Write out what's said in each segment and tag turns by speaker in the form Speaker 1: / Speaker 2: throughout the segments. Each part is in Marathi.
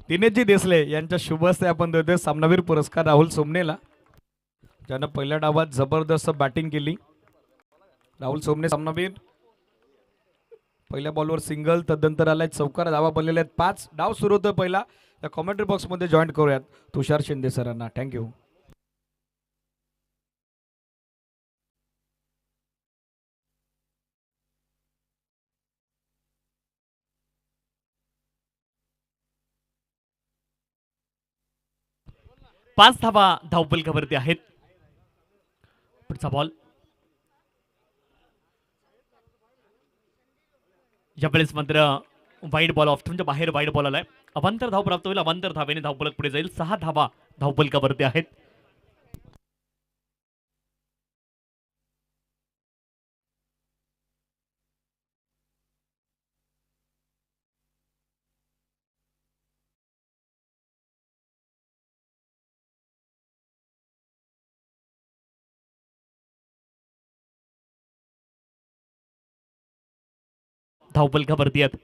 Speaker 1: दिनेशजी देसले यांच्या शुभ हस्ते आपण देतोय सामनावीर पुरस्कार राहुल सोमनेला, ज्यानं पहिल्या डावात जबरदस्त बॅटिंग केली. राहुल सोमने सामनावीर. पहिल्या बॉलवर सिंगल, तदनंतर आलाय चौकार, धावा बनलेल्या आहेत 5. डाव सुरू होतोय पहिला. या कॉमेंट्री बॉक्समध्ये जॉईन करूयात तुषार शिंदे सरांना. थँक्यू.
Speaker 2: पाच धावा धावपलकावरती आहेत. पुढचा बॉल यावेळेस मात्र वाईड बॉल ऑफ म्हणजे बाहेर वाईड बॉल आलाय. अवांतर धाव प्राप्त होईल. अवांतर धावेने धावपलक पुढे जाईल. 6 धावा धावपलकावरती आहेत. धावपलकावरती आहेत.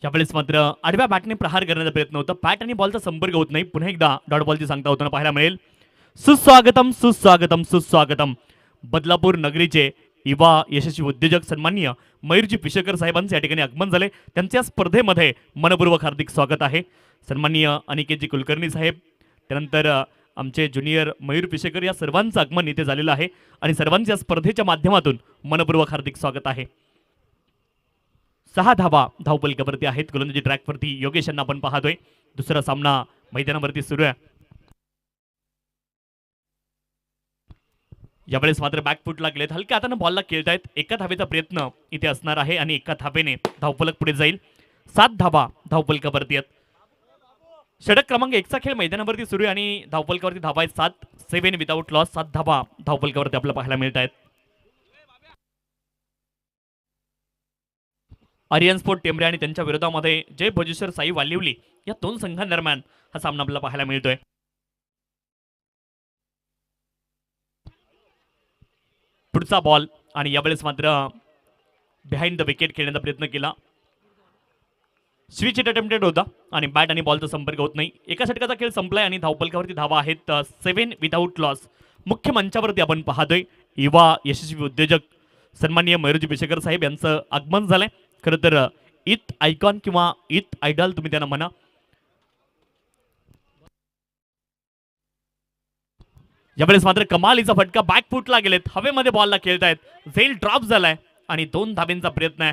Speaker 2: यावेळेस मात्र आडव्या बॅटने प्रहार करण्याचा प्रयत्न होता. बॅट आणि बॉलचा संपर्क होत नाही. पुन्हा एकदा डॉट बॉलची सांगता होताना पाहायला मिळेल. सुस्वागतम सुस्वागतम सुस्वागतम. बदलापूर नगरीचे युवा यशस्वी उद्योजक सन्माननीय मयूरजी पिशेकर साहेबांचे या ठिकाणी आगमन झाले. त्यांच्या स्पर्धेमध्ये मनपूर्वक हार्दिक स्वागत आहे. सन्माननीय अनिकेतजी कुलकर्णी साहेब, त्यानंतर आमचे ज्युनियर मयूर पिशेकर, या सर्वांचं आगमन इथे झालेलं आहे आणि सर्वांच्या स्पर्धेच्या माध्यमातून मनपूर्वक हार्दिक स्वागत आहे. 6 धावा धावपलकावरती आहेत. गोलंदाजी ट्रॅकवरती योगेश यांना आपण पाहतोय. दुसरा सामना मैदानावरती सुरू आहे. यावेळेस मात्र बॅकफूट लागलेत. हलक्या हाताने बॉलला खेळतायत. एका धावेचा प्रयत्न इथे असणार आहे आणि एका धावेने धावपलक पुढे जाईल. 7 धावा धावपलकावरती आहेत. षटक क्रमांक 1चा खेळ मैदानावरती सुरू आहे आणि धावपलकावरती धावा आहेत 7. 7 विदाउट लॉस. 7 धावा धावपलकावरती आपल्याला पाहायला मिळत आहेत. आर्यन स्पोर्ट टेंबरे आणि त्यांच्या विरोधामध्ये जय भोजेश्वर साई वालिवली या दोन संघांदरम्यान हा सामना आपल्याला पाहायला मिळतोय. पुढचा बॉल आणि यावेळेस मात्र बिहाइंड द विकेट खेळण्याचा प्रयत्न केला. स्विच अटेम्प्टेड होता आणि बॅट आणि बॉलचा संपर्क होत नाही. एका षटकाचा खेळ संपलाय आणि धावपलकावरती धावा आहेत 7 विदाउट लॉस. मुख्य मंचावरती आपण पाहतोय युवा यशस्वी उद्योजक सन्माननीय मयूरजी पिशेकर साहेब यांचं आगमन झालंय. खरं तर ईथ आयकॉन किंवा ईथ आयडॉल तुम्ही त्यांना म्हणा. यावेळेस मात्र कमालीचा फटका बॅकफुटला गेलेत. हवेमध्ये बॉलला खेळतायत. झेल ड्रॉप झालाय आणि 2 धाब्यांचा प्रयत्न आहे.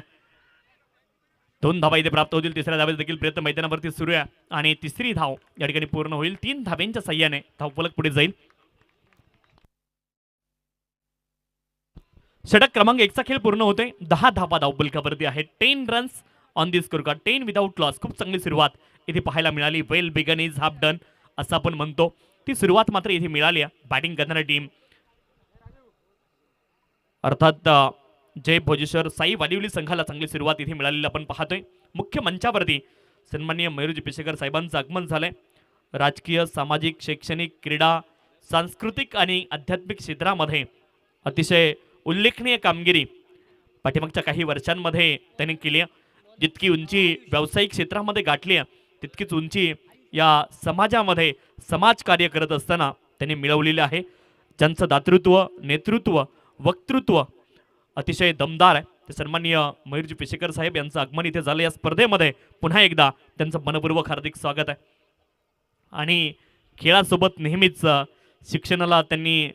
Speaker 2: 2 धावा इथे प्राप्त होतील. तिसऱ्या धावेचा देखील प्रयत्न मैदानावरती सुरू आहे आणि तिसरी धाव या ठिकाणी पूर्ण होईल. 3 धाब्यांच्या साह्याने धावपलक पुढे जाईल. षटक क्रमांक 1चा खेळ पूर्ण होतोय. 10 धावा धावपलकावरती आहेत. 10 runs on the score card. 10 without loss. खूप चांगली सुरुवात इथे पाहायला मिळाली. Well begun is half done असं आपण म्हणतो. ती सुरुवात मात्र इथे मिळाली आहे. बॅटिंग करणारी टीम अर्थात जय भोजेश्वर साई वालिवली संघाला चांगली सुरुवात इथे मिळालेली आपण पाहतोय. मुख्य मंचावरती सन्माननीय मयूरजी पिशेकर साहेबांचं आगमन झालंय. राजकीय, सामाजिक, शैक्षणिक, क्रीडा, सांस्कृतिक आणि आध्यात्मिक क्षेत्रामध्ये अतिशय उल्लेखनीय कामगिरी पाठीमागच्या काही वर्षांमध्ये त्यांनी केली आहे. जितकी उंची व्यावसायिक क्षेत्रामध्ये गाठली आहे तितकीच उंची या समाजामध्ये समाजकार्य करत असताना त्यांनी मिळवलेले आहे. ज्यांचं दातृत्व, नेतृत्व, वक्तृत्व अतिशय दमदार आहे ते सन्माननीय मयूरजी पिशेकर साहेब यांचं आगमन इथे झालं. या स्पर्धेमध्ये पुन्हा एकदा त्यांचं मनपूर्वक हार्दिक स्वागत आहे. आणि खेळासोबत नेहमीच शिक्षणाला त्यांनी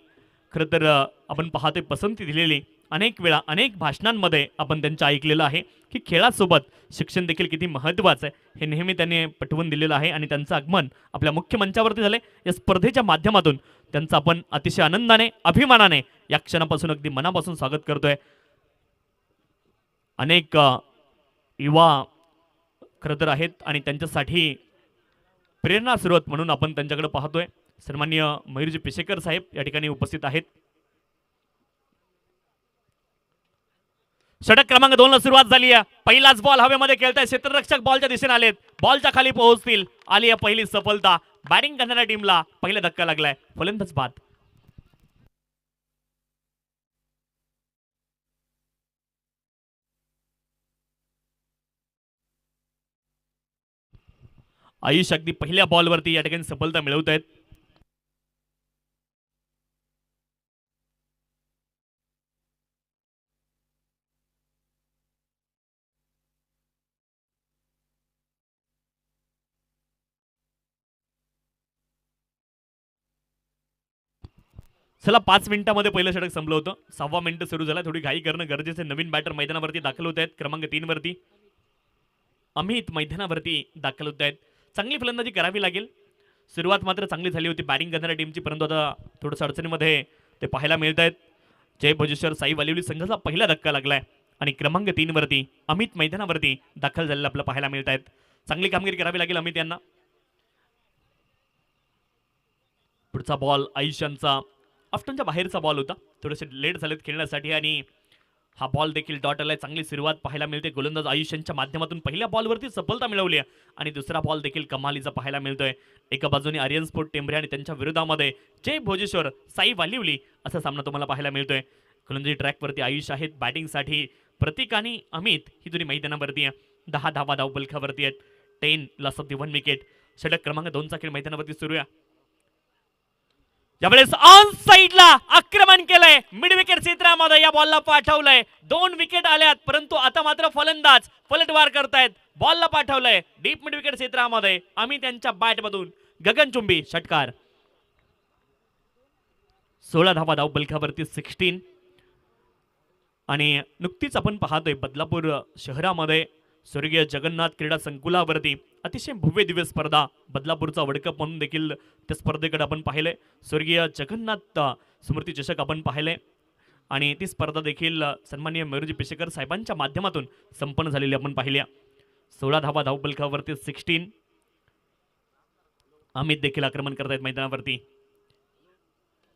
Speaker 2: खरं तर आपण पाहतोय पसंती दिलेली. अनेक वेळा अनेक भाषणांमध्ये आपण त्यांचं ऐकलेलं आहे की खेळासोबत शिक्षण देखील किती महत्त्वाचं आहे हे नेहमी त्यांनी पटवून दिलेलं आहे. आणि त्यांचं आगमन आपल्या मुख्य मंचावरती झाले. या स्पर्धेच्या माध्यमातून त्यांचं आपण अतिशय आनंदाने, अभिमानाने या क्षणापासून अगदी मनापासून स्वागत करतोय. अनेक युवा खरं तर आहेत आणि त्यांच्यासाठी प्रेरणा स्रोत म्हणून आपण त्यांच्याकडे पाहतोय. सन्माननीय मयूरजी पिशेकर साहेब या ठिकाणी उपस्थित आहेत. षटक क्रमांक 2 ला सुरुवात झाली आहे. पहिलाच बॉल हवेमध्ये खेळताय. क्षेत्ररक्षक बॉलच्या दिशेने आलेत. बॉलच्या खाली पोहोचतील. आली आहे पहिली सफलता. बॅटिंग करणाऱ्या टीमला पहिला धक्का लागलाय. फलंदाज बाद. आयुष अगदी पहिल्या बॉलवरती या ठिकाणी सफलता मिळवत आहेत. चला 5 मिनिटांमध्ये पहिलं षटक संपलं होतं. 6वा मिनिट सुरू झाला. थोडी घाई करणं गरजेचं. नवीन बॅटर मैदानावरती दाखल होत आहेत. क्रमांक 3 वरती अमित मैदानावरती दाखल होत आहेत. चांगली फलंदाजी करावी लागेल. सुरुवात मात्र चांगली झाली होती बॅटिंग करणाऱ्या टीमची, परंतु आता थोडंसं अडचणीमध्ये ते पाहायला मिळत आहेत. जय भोजेश्वर साई वालिवली संघाचा पहिला धक्का लागलाय आणि क्रमांक 3 वरती अमित मैदानावरती दाखल झालेलं आपल्याला पाहायला मिळत आहेत. चांगली कामगिरी करावी लागेल अमित यांना. पुढचा बॉल आयुष्यांचा ऑफ्टनच्या बाहेरचा बॉल होता. थोडेसे लेट झालेत खेळण्यासाठी आणि हा बॉल देखील डॉट आलाय. चांगली सुरुवात पाहायला मिळते. गोलंदाज आयुष्यांच्या माध्यमातून पहिल्या बॉलवरती सफलता मिळवली आहे आणि दुसरा बॉल देखील कमालीचा पाहायला मिळतोय. एका बाजूने आर्यन स्पोर्ट टेंभरे आणि त्यांच्या विरोधामध्ये जय भोजेश्वर साई वालिवली असा सामना तुम्हाला पाहायला मिळतोय. गोलंदाजी ट्रॅकवरती आयुष आहेत. बॅटिंगसाठी प्रतीक आणि अमित ही दोन्ही मैदानावरती आहे. 10 धावा धावपलकावरती आहेत. 10 लॉस ऑफ दी 1 विकेट. षटक क्रमांक 2 चा खेळ मैदानावरती सुरू आहे. यावेळेस ऑन साइडला आक्रमण केलंय. मिड विकेट क्षेत्रामध्ये या बॉलला पाठवलंय. 2 विकेट आल्यात, परंतु आता मात्र फलंदाज पलटवार करतायत. बॉलला पाठवलंय डीप मिड विकेट क्षेत्रामध्ये. आम्ही त्यांच्या बॅट मधून गगनचुंबी षटकार. 16 धावा धावपलकावरती 16. आणि नुकतीच आपण पाहतोय बदलापूर शहरामध्ये स्वर्गीय जगन्नाथ क्रीडा संकुलावरती अतिशय भव्य दिव्य स्पर्धा बदलापूरचा वर्ल्ड कप म्हणून देखील त्या स्पर्धेकडे आपण पाहिले. स्वर्गीय जगन्नाथ स्मृती चषक आपण पाहिले आणि ती स्पर्धा देखील सन्माननीय मयूरजी पेशेकर साहेबांच्या माध्यमातून संपन्न झालेली आपण पाहिली. 16 धावा धावपलकावरती 16. अमित देखील आक्रमण करतायत मैदानावरती.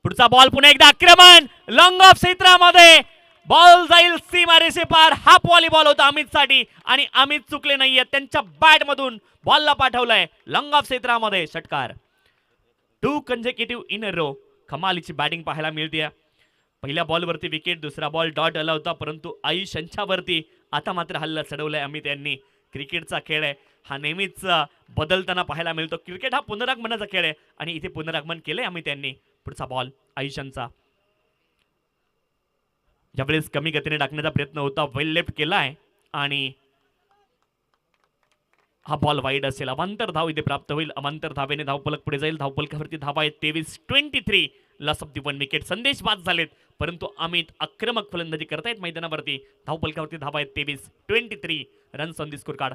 Speaker 2: पुढचा बॉल पुन्हा एकदा आक्रमण. लॉंग ऑफ क्षेत्रामध्ये बॉल जाईल सीमारेषे पार. हा व्हॉलीबॉल होता अमित साठी आणि अमित चुकले नाहीये. त्यांच्या बॅट मधून बॉलला पाठवलाय लॉंग ऑफ क्षेत्रामध्ये षटकार. 2 कंजेक्युटिव्ह इन अ रो. कमालीची बॅटिंग पाहायला मिळते. पहिल्या बॉलवरती विकेट, दुसरा बॉल डॉट आला होता, परंतु आयुष यांच्यावरती आता मात्र हल्ला चढवलाय अमित यांनी. क्रिकेटचा खेळ आहे हा नेहमीच बदलताना पाहायला मिळतो. क्रिकेट हा पुनरागमनाचा खेळ आहे आणि इथे पुनरागमन केलंय अमित यांनी. पुढचा बॉल आयुष्यांचा. ज्यावेळेस कमी गतीने टाकण्याचा प्रयत्न होता, वेल लेफ्ट केलाय आणि हा बॉल वाईड असेल. अवांतर धाव इथे प्राप्त होईल. अवांतर धावेने धावपलक पुढे जाईल. धावपलकावरती धावा आहेत 23. 23 लॉस ऑफ दी 1 विकेट. संदेश बाद झालेत, परंतु अमित आक्रमक फलंदाजी करतायत मैदानावरती. धावपलकावरती धावा आहेत 23. 23 runs on the score card.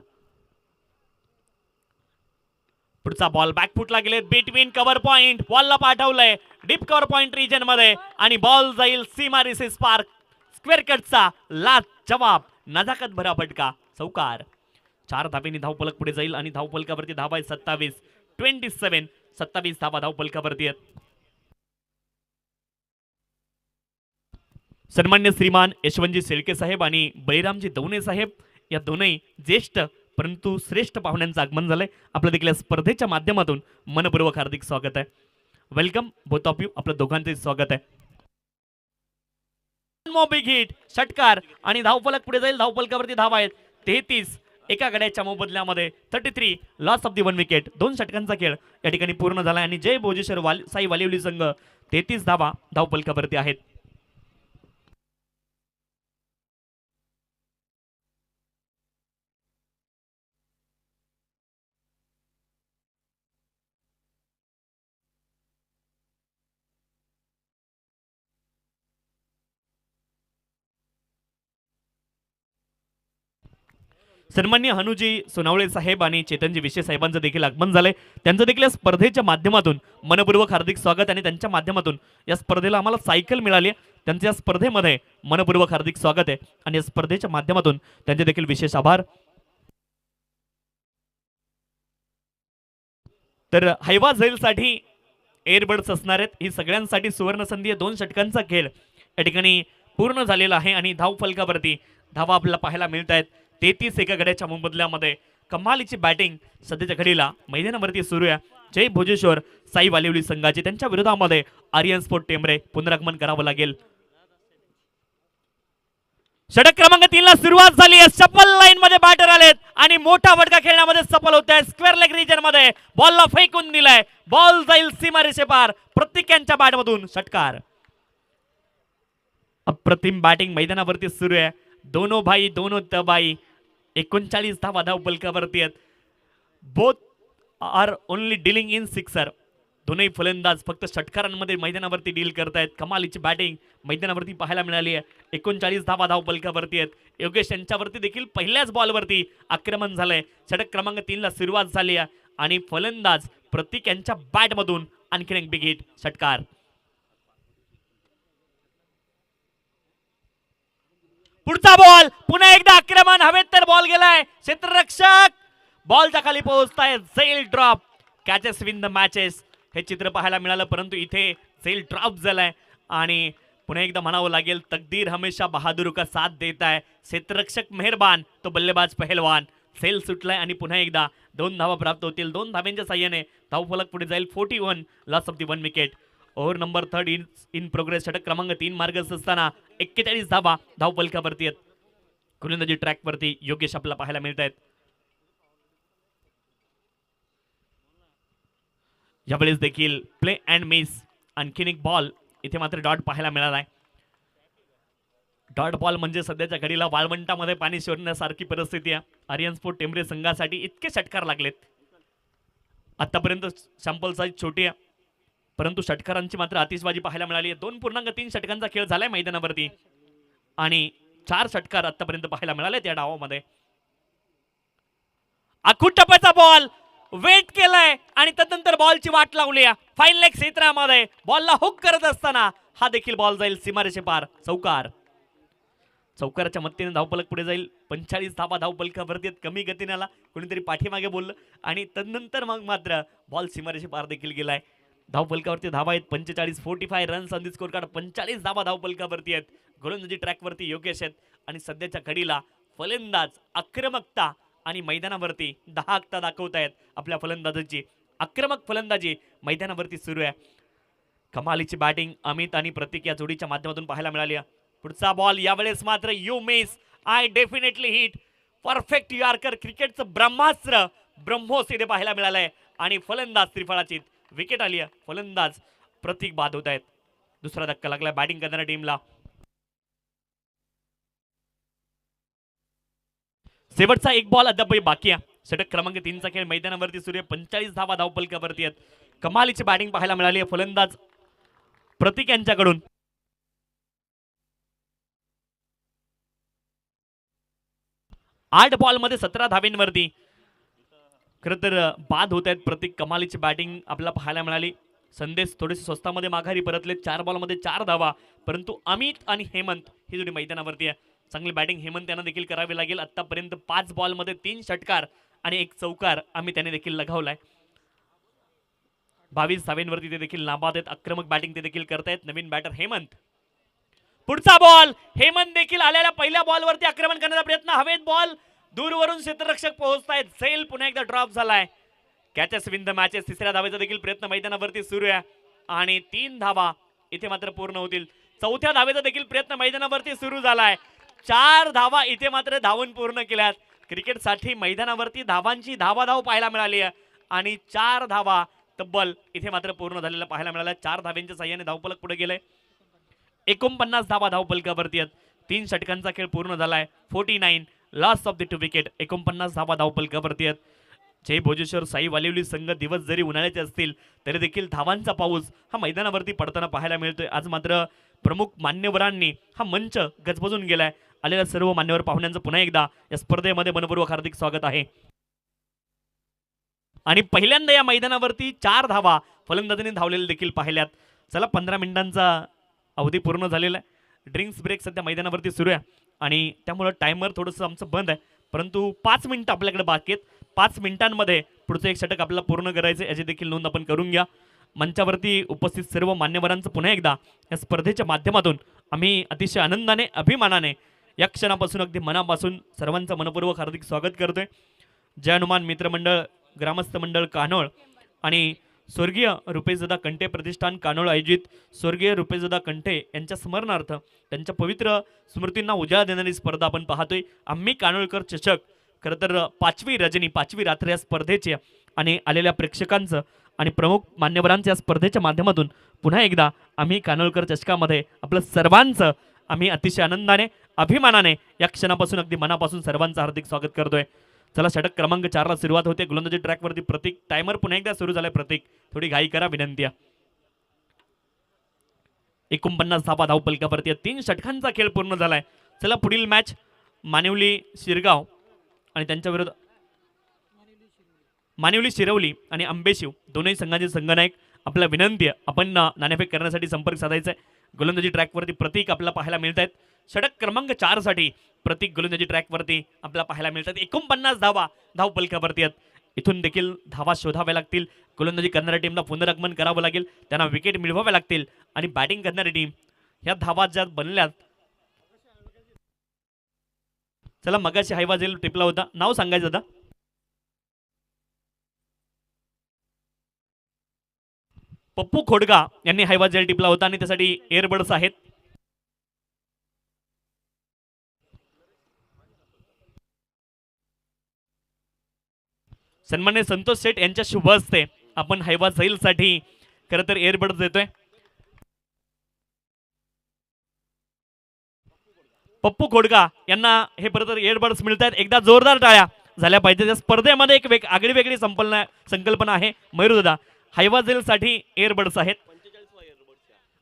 Speaker 2: पुढचा बॉल बॅकफुटला गेले. Between cover point. बॉलला पाठवलंय डीप कव्हर पॉइंट रिजन मध्ये आणि बॉल जाईल सीमा रिसेस पार्क. स्क्वेअर कटचा लाच जवाब. नजाकत भरा फटका. चौकार. 4 धावेनी धावपलक पुढे जाईल आणि धावपलकावरती धावा आहे 27. 27 27 धावा धावपलकावरती आहेत. सन्मान्य श्रीमान यशवंतजी शेळके साहेब आणि बळीरामजी दौने साहेब या दोनही ज्येष्ठ परंतु श्रेष्ठ पाहुण्यांचं आगमन झालंय. आपलं देखील स्पर्धेच्या माध्यमातून मनपूर्वक हार्दिक स्वागत आहे. Welcome both of you. आपलं दोघांचे स्वागत आहे. बिग हिट षटकार आणि धावपलक पुढे जाईल. धावपलकावरती धावा आहेत 33. एका गड्याच्या मोबदल्यामध्ये 33 लॉस ऑफ दी 1 विकेट. 2 षटकांचा खेळ या ठिकाणी पूर्ण झाला आणि जय भोजेश्वर साई वालिवली संघ 33 धावा धावपलकावरती आहेत. सन्मान्य हनुजी सोनावळे साहेब आणि चेतनजी विशे साहेबांचं देखील आगमन झालंय. त्यांचं देखील या स्पर्धेच्या माध्यमातून मनपूर्वक हार्दिक स्वागत आणि त्यांच्या माध्यमातून या स्पर्धेला आम्हाला सायकल मिळाली आहे. त्यांच्या स्पर्धेमध्ये मनपूर्वक हार्दिक स्वागत आहे आणि या स्पर्धेच्या माध्यमातून त्यांचे देखील विशेष आभार. तर हैवा झैलसाठी एअरबड्स असणार आहेत. ही सगळ्यांसाठी सुवर्ण संधी आहे. 2 षटकांचा खेळ या ठिकाणी पूर्ण झालेला आहे आणि धावफलकावरती धावा आपल्याला पाहायला मिळत आहेत. 33 एका गड्याच्या मोबदल्यामध्ये कमालीची बॅटिंग सध्याच्या घडीला मैदानावरती सुरू आहे. जय भोजेश्वर साई वालिवली संघाचे त्यांच्या विरोधामध्ये आर्यन स्पोर्ट टेंबरे पुनरागमन करावं लागेल. षटक क्रमांक 3 ला सुरुवात झाली आहे. सफल लाईन मध्ये बॅटर आलेत आणि मोठा फटका खेळण्यामध्ये सफल होत आहे. स्क्वेअर लेग रिजन मध्ये बॉलला फेकून दिलाय. बॉल जाईल सीमारेषे पार. प्रत्येक यांच्या बॅट मधून षटकार. अप्रतिम बॅटिंग मैदानावरती सुरू आहे. दोनो भाई दोनो तबाई. 39 धावा धाव फलकावरती आहेत. Both are only dealing in sixer. दोन्ही फलंदाज फक्त षटकारांमध्ये मैदानावरती डील करतायत. कमालीची बॅटिंग मैदानावरती पाहायला मिळाली आहे. 39 धावा धाव फलकावरती आहेत. योगेश यांच्यावरती देखील पहिल्याच बॉलवरती आक्रमण झालंय. षटक क्रमांक 3 ला सुरुवात झाली आहे आणि फलंदाज प्रतीक यांच्या बॅटमधून आणखीन एक बिग हिट. षटकार. पुढचा बॉल पुन्हा एकदा आक्रमण. हवेत तर बॉल गेलाय. क्षेत्ररक्षक बॉलच्या खाली पोहोचताय. झेल drop. Catches win the matches हे चित्र पाहायला मिळालं, परंतु इथे झेल ड्रॉप झालाय आणि पुन्हा एकदा म्हणावं लागेल तकदीर हमेशा बहादूर का साथ देता है. क्षेत्ररक्षक मेहरबान तो बल्लेबाज पहलवान. झेल सुटलाय आणि पुन्हा एकदा 2 धावा प्राप्त होतील. 2 धाव्यांच्या साह्याने धावफलक पुढे जाईल. 41 loss of the 1 wicket. Over number 3 in progress. षटक क्रमांक 3 मार्गस्थ असताना 41 धावा धावफलकावरती आहेत. गोलंदाजी ट्रॅकवरती योगेश आपल्याला पाहायला मिळत आहेत. यावेळेस देखील प्ले अँड मिस. आणखीन एक बॉल. इथे मात्र डॉट पाहायला मिळालाय. डॉट बॉल म्हणजे सध्याच्या घडीला वाळवंटामध्ये पाणी शिरण्यासारखी परिस्थिती आहे. आर्यन स्पोर्ट टेंबरे संघासाठी इतके षटकार लागलेत. आतापर्यंत सॅम्पल साईज छोटी आहे, परंतु षटकारांची मात्र आतिषबाजी पाहायला मिळाली आहे. 2.3 षटकांचा खेळ झालाय मैदानावरती आणि 4 षटकार आतापर्यंत पाहायला मिळाले त्या डावामध्ये. आखूड टप्प्याचा बॉल वेट केलाय आणि त्यानंतर बॉलची वाट लावली आहे. फाईन लेग क्षेत्रामध्ये बॉलला हुक करत असताना हा देखील बॉल जाईल सीमारेषे पार. चौकार. चौकाराच्या मदतीने धावफलक पुढे जाईल. 45 धावा धावफलकावरती कमी गतीने आला. कोणीतरी पाठीमागे बोललं आणि तदनंतर मग मात्र बॉल सीमारेषे पार देखील गेलाय. धावफलकावरती धावा आहेत 45. 45 runs on the score card. 45 धावा धावफलकावरती आहेत. गोलंदाजी ट्रॅकवरती योगेश आहेत आणि सध्याच्या घडीला फलंदाज आक्रमकता आणि मैदानावरती 10 दाखवत आहेत. आपल्या फलंदाजाची आक्रमक फलंदाजी मैदानावरती सुरू आहे. कमालीची बॅटिंग अमित आणि प्रतीक या जोडीच्या माध्यमातून पाहायला मिळाली. पुढचा बॉल यावेळेस मात्र you miss I definitely hit. Perfect yorker. क्रिकेटचं ब्रह्मास्त्र ब्रह्मोस इथे पाहायला मिळालंय आणि फलंदाज त्रिफळाची विकेट आली आहे. फलंदाज प्रतीक बाद होत आहेत. दुसरा धक्का लागला बॅटिंग करणाऱ्या टीमला. शेवटचा एक बॉल अद्याप बाकी आहे. षटक क्रमांक 3 चा खेळ मैदानावरती सुरू आहे. 45 धावा धावफलकावरती आहेत. कमालीची बॅटिंग पाहायला मिळाली आहे फलंदाज प्रतीक यांच्याकडून. आठ बॉल मध्ये 17 धावेंवरती खरं तर बाद होत आहेत प्रतीक. कमालीची बॅटिंग आपल्याला पाहायला मिळाली. संदेश थोडेसे स्वस्तामध्ये माघारी परतले. 4 बॉल मध्ये 4 धावा, परंतु अमित आणि हेमंत ही जोडी मैदानावरती आहे. चांगली बॅटिंग हेमंत यांना देखील करावी लागेल. आतापर्यंत 5 बॉल मध्ये 3 षटकार आणि 1 चौकार अमित याने देखील लगावलाय. 22 धावेंवरती ते देखील नाबाद आहेत. आक्रमक बॅटिंग ते देखील करतायत. नवीन बॅटर हेमंत. पुढचा बॉल. हेमंत देखील आलेल्या पहिल्या बॉलवरती आक्रमण करण्याचा प्रयत्न. हवेत बॉल दूरवरून क्षेत्ररक्षक पोहोचतायत. झेल पुन्हा एकदा ड्रॉप झालाय. Catches win the matches. तिसऱ्या धावेचा देखील प्रयत्न मैदानावरती सुरू आहे आणि 3 धावा इथे मात्र पूर्ण होतील. चौथ्या धावेचा देखील प्रयत्न मैदानावरती सुरू झालाय. 4 धावा इथे मात्र धावून पूर्ण केल्यात. क्रिकेटसाठी मैदानावरती धावांची धावाधाव पाहायला मिळाली आहे आणि 4 धावा तब्बल इथे मात्र पूर्ण झालेला पाहायला मिळाला. 4 धाव्यांच्या साह्याने धावफलक पुढे गेले. 49 धावा धावफलकावरती आहेत. 3 षटकांचा खेळ पूर्ण झालाय. 49 लॉस ऑफ द 2 विकेट. 49 धावा धावफलकावरती आहेत. जय भोजेश्वर साई वालिवली संघ दिवस जरी उन्हाळ्याचे असतील तरी देखील धावांचा पाऊस हा मैदानावरती पडताना पाहायला मिळतोय. आज मात्र प्रमुख मान्यवरांनी हा मंच गजबजून गेलाय. आलेल्या सर्व मान्यवर पाहुण्यांचं पुन्हा एकदा या स्पर्धेमध्ये मनपूर्वक हार्दिक स्वागत आहे. आणि पहिल्यांदा या मैदानावरती 4 धावा फलंदाजांनी धावलेले देखील पाहिल्यात. चला 15 मिनिटांचा अवधी पूर्ण झालेला आहे. ड्रिंक्स ब्रेक सध्या मैदानावरती सुरू आहे आणि त्यामुळे टायमर थोडंसं आमचं बंद आहे, परंतु 5 मिनिटं आपल्याकडे बाकी आहेत. 5 मिनिटांमध्ये पुढचं एक षटक आपल्याला पूर्ण करायचं याची देखील नोंद आपण करून घ्या. मंचावरती उपस्थित सर्व मान्यवरांचं पुन्हा एकदा या स्पर्धेच्या माध्यमातून आम्ही अतिशय आनंदाने अभिमानाने या क्षणापासून अगदी मनापासून सर्वांचं मनपूर्वक हार्दिक स्वागत करतोय. जय हनुमान मित्रमंडळ, ग्रामस्थ मंडळ कान्होळ आणि स्वर्गीय रुपेशदादा कंठे प्रतिष्ठान कान्होळ आयोजित स्वर्गीय रुपेशदादा कंठे यांच्या स्मरणार्थ त्यांच्या पवित्र स्मृतींना उजाळा देणारी स्पर्धा आपण पाहतोय. आम्ही कान्होळकर चषक खरं तर 5वी रजनी 5वी रात्र या स्पर्धेचे आणि आलेल्या प्रेक्षकांचं आणि प्रमुख मान्यवरांच्या स्पर्धेच्या माध्यमातून पुन्हा एकदा आम्ही कान्होळकर चषकामध्ये आपलं सर्वांचं आम्ही अतिशय आनंदाने अभिमानाने या क्षणापासून अगदी मनापासून सर्वांचं हार्दिक स्वागत करतोय. चला षटक क्रमांक 4 ला सुरुवात होते. गोलंदाजी ट्रॅकवरती प्रतीक टायमर पुन्हा एकदा सुरू झालाय. प्रतीक थोडी घाई करा विनंती आहे. 49 धावा धावपलकावरती 3 षटकांचा खेळ पूर्ण झालाय. चला पुढील मॅच मानिवली शिरगाव आणि त्यांच्या विरुद्ध मानिवली शिरवली आणि आंबेशिव दोन्ही संघांचे संघनायक. आपला विनंती आहे आपण नाणेफेक करण्यासाठी संपर्क साधायचा आहे. गोलंदाजी ट्रॅकवरती प्रतीक आपल्याला पाहायला मिळत आहेत. षटक क्रमांक 4 साठी प्रतीक गोलंदाजी ट्रॅकवरती आपल्याला पाहायला मिळतात. 49 धावा धावपलकावरती आहेत. इथून देखील धावा शोधाव्या लागतील. गोलंदाजी करणाऱ्या टीमला पुनरागमन करावं लागेल. त्यांना विकेट मिळवाव्या लागतील आणि बॅटिंग करणारी टीम ह्या धावा ज्या बनल्यात. चला मगाशी हायवाजेल टिपला होता. नाव सांगायचं दादा. पप्पू खोडगा यांनी हायवाजेल टिपला होता आणि त्यासाठी एअरबड्स आहेत. सन्मान्य संतोष शेठ यांच्या शुभ हस्ते आपण हायवाजेल साठी खरं तर एअरबड्स देतोय. पप्पू खोडगा यांना हे परत एअरबड्स मिळत आहेत. एकदा जोरदार टाळ्या झाल्या पाहिजे. त्या स्पर्धेमध्ये एक आगळी वेगळी संकल्पना आहे. मयूरदादा हायवाजेल साठी एअरबड्स आहेत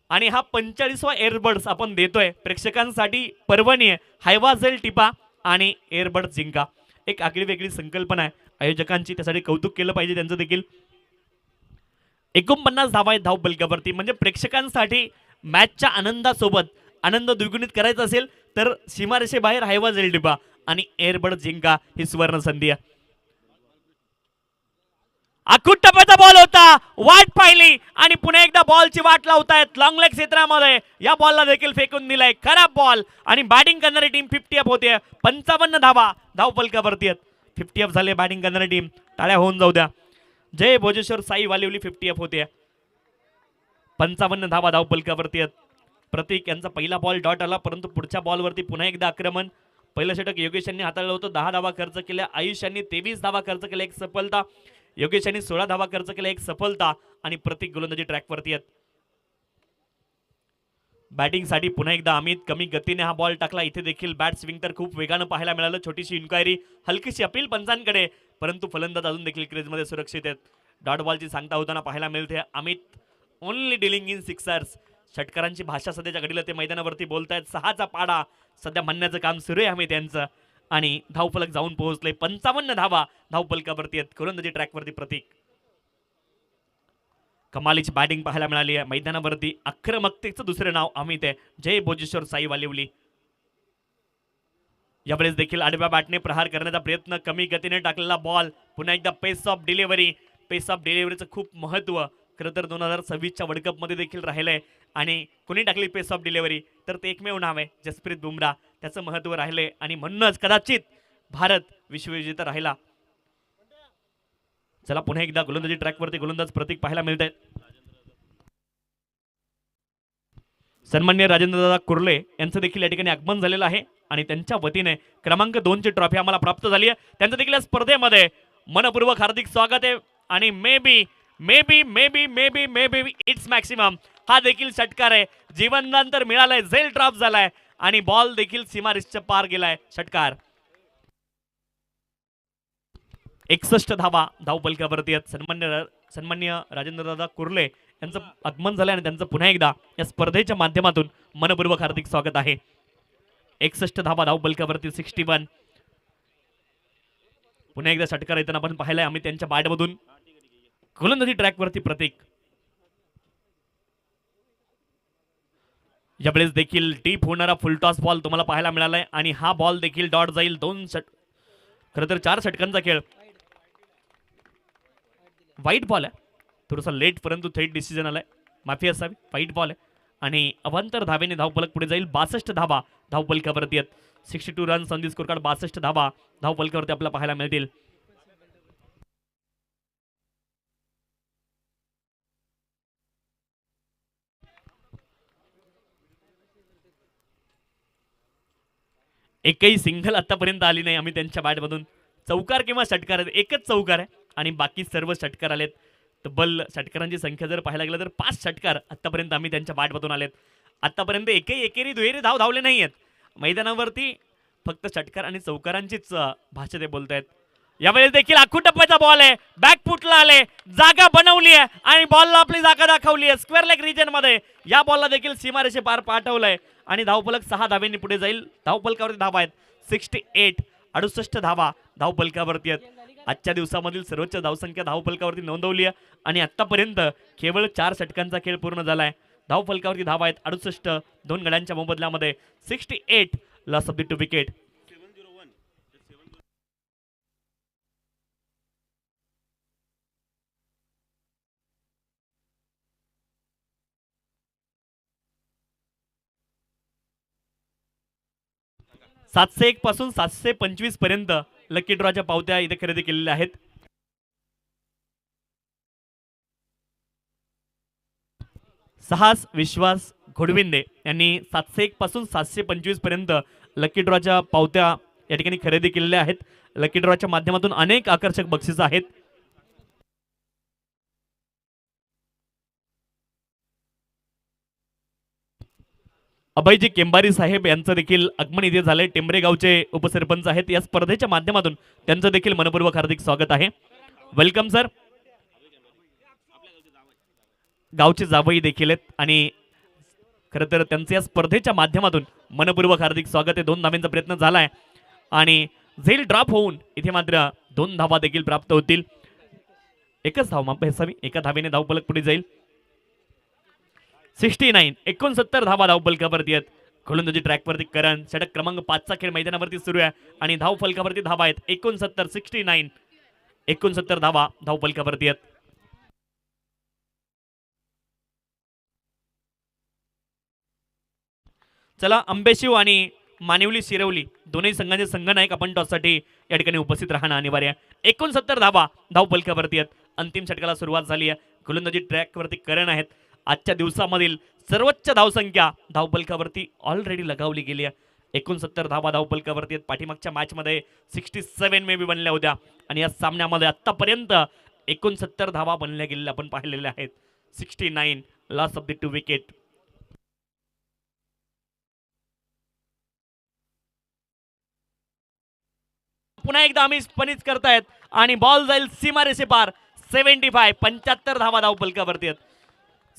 Speaker 2: आणि हा 45वा एअरबड्स आपण देतोय प्रेक्षकांसाठी. पर्वणी हायवाजेल टिपा आणि एअरबड्स जिंका. एक आगळी वेगळी संकल्पना आहे आयोजकांची. त्यासाठी कौतुक केलं पाहिजे त्यांचं देखील. 49 धावा आहेत धावपलकावरती. म्हणजे प्रेक्षकांसाठी मॅचच्या आनंदासोबत आनंद द्विगुणित करायचा असेल तर सीमारेषेबाहेर हायवाजेल टिपा आणि एअरबड्स जिंका ही सुवर्ण संधी आहे. आखूट टप्प्याचा बॉल होता. वाट पाहिली आणि पुन्हा एकदा बॉलची वाट लावतायत लॉंग लेग क्षेत्रामध्ये. या बॉलला देखील फेकून दिलाय. खराब बॉल आणि बॅटिंग करणारी टीम 50 अप होते. 55 धावा धावपलकावरती आहेत. 50 अप झाले बॅटिंग करणारी टीम. टाळ्या होऊन जाऊ द्या. जय भोजेश्वर साई वालिवली 50 अप होते. 55 धावा धावपलकावरती आहेत. प्रतीक यांचा पहिला बॉल डॉट आला परंतु पुढच्या बॉलवरती पुन्हा एकदा आक्रमण. पहिलं षटक योगेश यांनी हाताळलं होतं. 10 धावा खर्च केल्या. आयुष यांनी 23 धावा खर्च केल्या. एक सफलता. योगेश यांनी 16 धावा खर्च केल्या. एक सफलता आणि प्रतीक गोलंदाजी ट्रॅकवरती आहेत. बॅटिंग साठी पुन्हा एकदा अमित कमी गतीने हा बॉल टाकला. इथे देखील बॅट स्विंग तर खूप वेगानं पाहायला मिळालं. छोटीशी इन्क्वायरी हलकीशी अपील पंचांकडे परंतु फलंदाज अजून देखील क्रीजमध्ये सुरक्षित आहेत. डॉट बॉलची सांगता होताना पाहायला मिळते. Amit only dealing in sixers. षटकारांची भाषा सध्याच्या घडीला ते मैदानावरती बोलतायत. 6चा पाडा सध्या म्हणण्याचं काम सुरू आहे अमित यांचं आणि धावफलक जाऊन पोहोचले. 55 धावा धावपलकावरती आहेत. गोलंदाजी ट्रॅकवरती प्रतीक. कमालीची बॅटिंग पाहायला मिळाली आहे मैदानावरती. आक्रमकतेचं दुसरं नाव अमित आहे. जय भोजेश्वर साई वालिवली. यावेळेस देखील आडव्या बॅटने प्रहार करण्याचा प्रयत्न. कमी गतीने टाकलेला बॉल. पुन्हा एकदा पेस ऑफ डिलिव्हरी. पेस ऑफ डिलिव्हरीचं खूप महत्व खरं तर 2026च्या वर्ल्ड कप मध्ये देखील राहिलंय आणि कोणी टाकली पेस ऑफ डिलिव्हरी तर ते एकमेव नाव आहे जसप्रीत बुमराह. त्याचं महत्व राहिले आणि म्हणूनच कदाचित भारत विश्वविजेता राहिला. चला पुन्हा एकदा गोलंदाजी ट्रॅकवरती गोलंदाज प्रतीक पाहायला मिळत आहेत. सन्मान्य राजेंद्रदादा कुर्ले यांचं देखील या ठिकाणी आगमन झालेलं आहे आणि त्यांच्या वतीने क्रमांक 2 ची ट्रॉफी आम्हाला प्राप्त झाली आहे. त्यांचं देखील या स्पर्धेमध्ये मनपूर्वक हार्दिक स्वागत आहे आणि मे बी इट्स मॅक्सिमम हा देखील षटकार आहे. जीवनदान मिळालंय. झेल ड्रॉप झालाय आणि बॉल देखील सीमारेषेच्या पार गेलाय. षटकार. 61 धावा धावपलकावरती आहेत. सन्मान्य राजेंद्रदादा कुर्ले यांचं आगमन झालंय आणि त्यांचं पुन्हा एकदा या स्पर्धेच्या माध्यमातून मनपूर्वक हार्दिक स्वागत आहे. 61 धावा धावपलकावरती 61. पुन्हा एकदा षटकार येताना आपण पाहिलंय आम्ही त्यांच्या बॅटमधून. गोलंदाजी ट्रॅकवरती प्रतीक. यावेळेस देखील डीप होणारा फुलटॉस बॉल तुम्हाला पाहायला मिळालाय आणि हा बॉल देखील डॉट जाईल. 2 खरं तर 4 षटकांचा खेळ. वाईट बॉल आहे. थोडासा लेट परंतु थेट डिसिजन आलाय. माफी असावी. वाईट बॉल आहे आणि अवांतर धावेने धावफलक पुढे जाईल. 62 धावा धावपलकावरती आहेत. 62 runs on the score card, 62 धावा धावफलकावरती आपल्याला पाहायला मिळतील. एकही सिंगल आतापर्यंत आली नाही आम्ही त्यांच्या बॅटमधून. चौकार किंवा षटकार आहेत, एकच चौकार आहे आणि बाकी सर्व षटकार आलेत. तब्बल षटकारांची संख्या जर पाहायला गेलं तर 5 षटकार आतापर्यंत आम्ही त्यांच्या बॅटमधून आलेत. आतापर्यंत एकही एकेरी दुहेरी धाव धावले नाही आहेत मैदानावरती, फक्त षटकार आणि चौकारांचीच भाषा ते बोलतायत. यावेळेस देखील आखू टप्प्याचा बॉल आहे, बॅकफुटला आले, जागा बनवली आहे आणि बॉलला आपली जागा दाखवली आहे स्क्वेअर लेग रिजन मध्ये. या बॉलला देखील सीमारेषे पार पाठवलंय आणि धावफलक 6 धावेंनी पुढे जाईल. धावफलकावरती धावा आहेत 68, 68 धावा धावफलकावरती आहेत. आजच्या दिवसामधील सर्वोच्च धावसंख्या धावफलकावरती नोंदवली आहे आणि आतापर्यंत केवळ 4 षटकांचा खेळ पूर्ण झालाय. धावफलकावरती धावा आहेत 68, 2 गड्यांच्या मोबदल्यामध्ये 68, लॉस ऑफ द 2 विकेट. सातशे 1 पासून 725 पर्यंत लकी ड्रॉच्या पावत्या इथे खरेदी केलेल्या आहेत. साहस विश्वास घोडविंदे यांनी 701 पासून 725 पर्यंत लकी ड्रॉच्या पावत्या या ठिकाणी खरेदी केलेल्या आहेत. लकी ड्रॉच्या माध्यमातून अनेक आकर्षक बक्षीस आहेत. अभयजी केंबारी साहेब यांचं देखील आगमन इथे झालंय. टेंबरे गावचे उपसरपंच आहेत. या स्पर्धेच्या माध्यमातून त्यांचं देखील मनपूर्वक हार्दिक स्वागत आहे. Welcome sir. गावचे जावई देखील आहेत आणि खरं तर त्यांचं या स्पर्धेच्या माध्यमातून मनपूर्वक हार्दिक स्वागत आहे. 2 धावांचा प्रयत्न झालाय आणि झेल ड्रॉप होऊन इथे मात्र 2 धावा देखील प्राप्त होतील. एकच धाव माफ असावी, एका धावेने धावफलक पुढे जाईल. 69, 69 धावा धावफलकावरती आहेत. गोलंदाजी ट्रॅकवरती करण, षटक क्रमांक 5चा खेळ मैदानावरती सुरू आहे आणि धावफलकावरती धावा आहेत 69, 69, 69 धावा धावफलकावरती आहेत. चला, अंबेशिव आणि मानिवली शिरवली दोन्ही संघांचे संघनायक आपण टॉससाठी या ठिकाणी उपस्थित राहणं अनिवार्य आहे. 69 धावा धावफलकावरती आहेत. अंतिम षटकाला सुरुवात झाली आहे. गोलंदाजी ट्रॅकवरती करण आहेत. आजच्या दिवसामधील सर्वोच्च धावसंख्या धावफलकावरती ऑलरेडी लगावली गेली आहे. 69 धावा धावफलकावरती आहेत. पाठीमागच्या मॅच मध्ये 67 मे बी बनल्या होत्या आणि या सामन्यामध्ये आतापर्यंत 69 धावा बनल्या गेलेल्या आपण पाहिलेल्या आहेत. 69, लॉस ऑफ द 2 विकेट. पुन्हा एकदा आम्ही स्पनिच करतायत आणि बॉल जाईल सीमारेषे पार. 75, 75 धावा धावफलकावरती आहेत.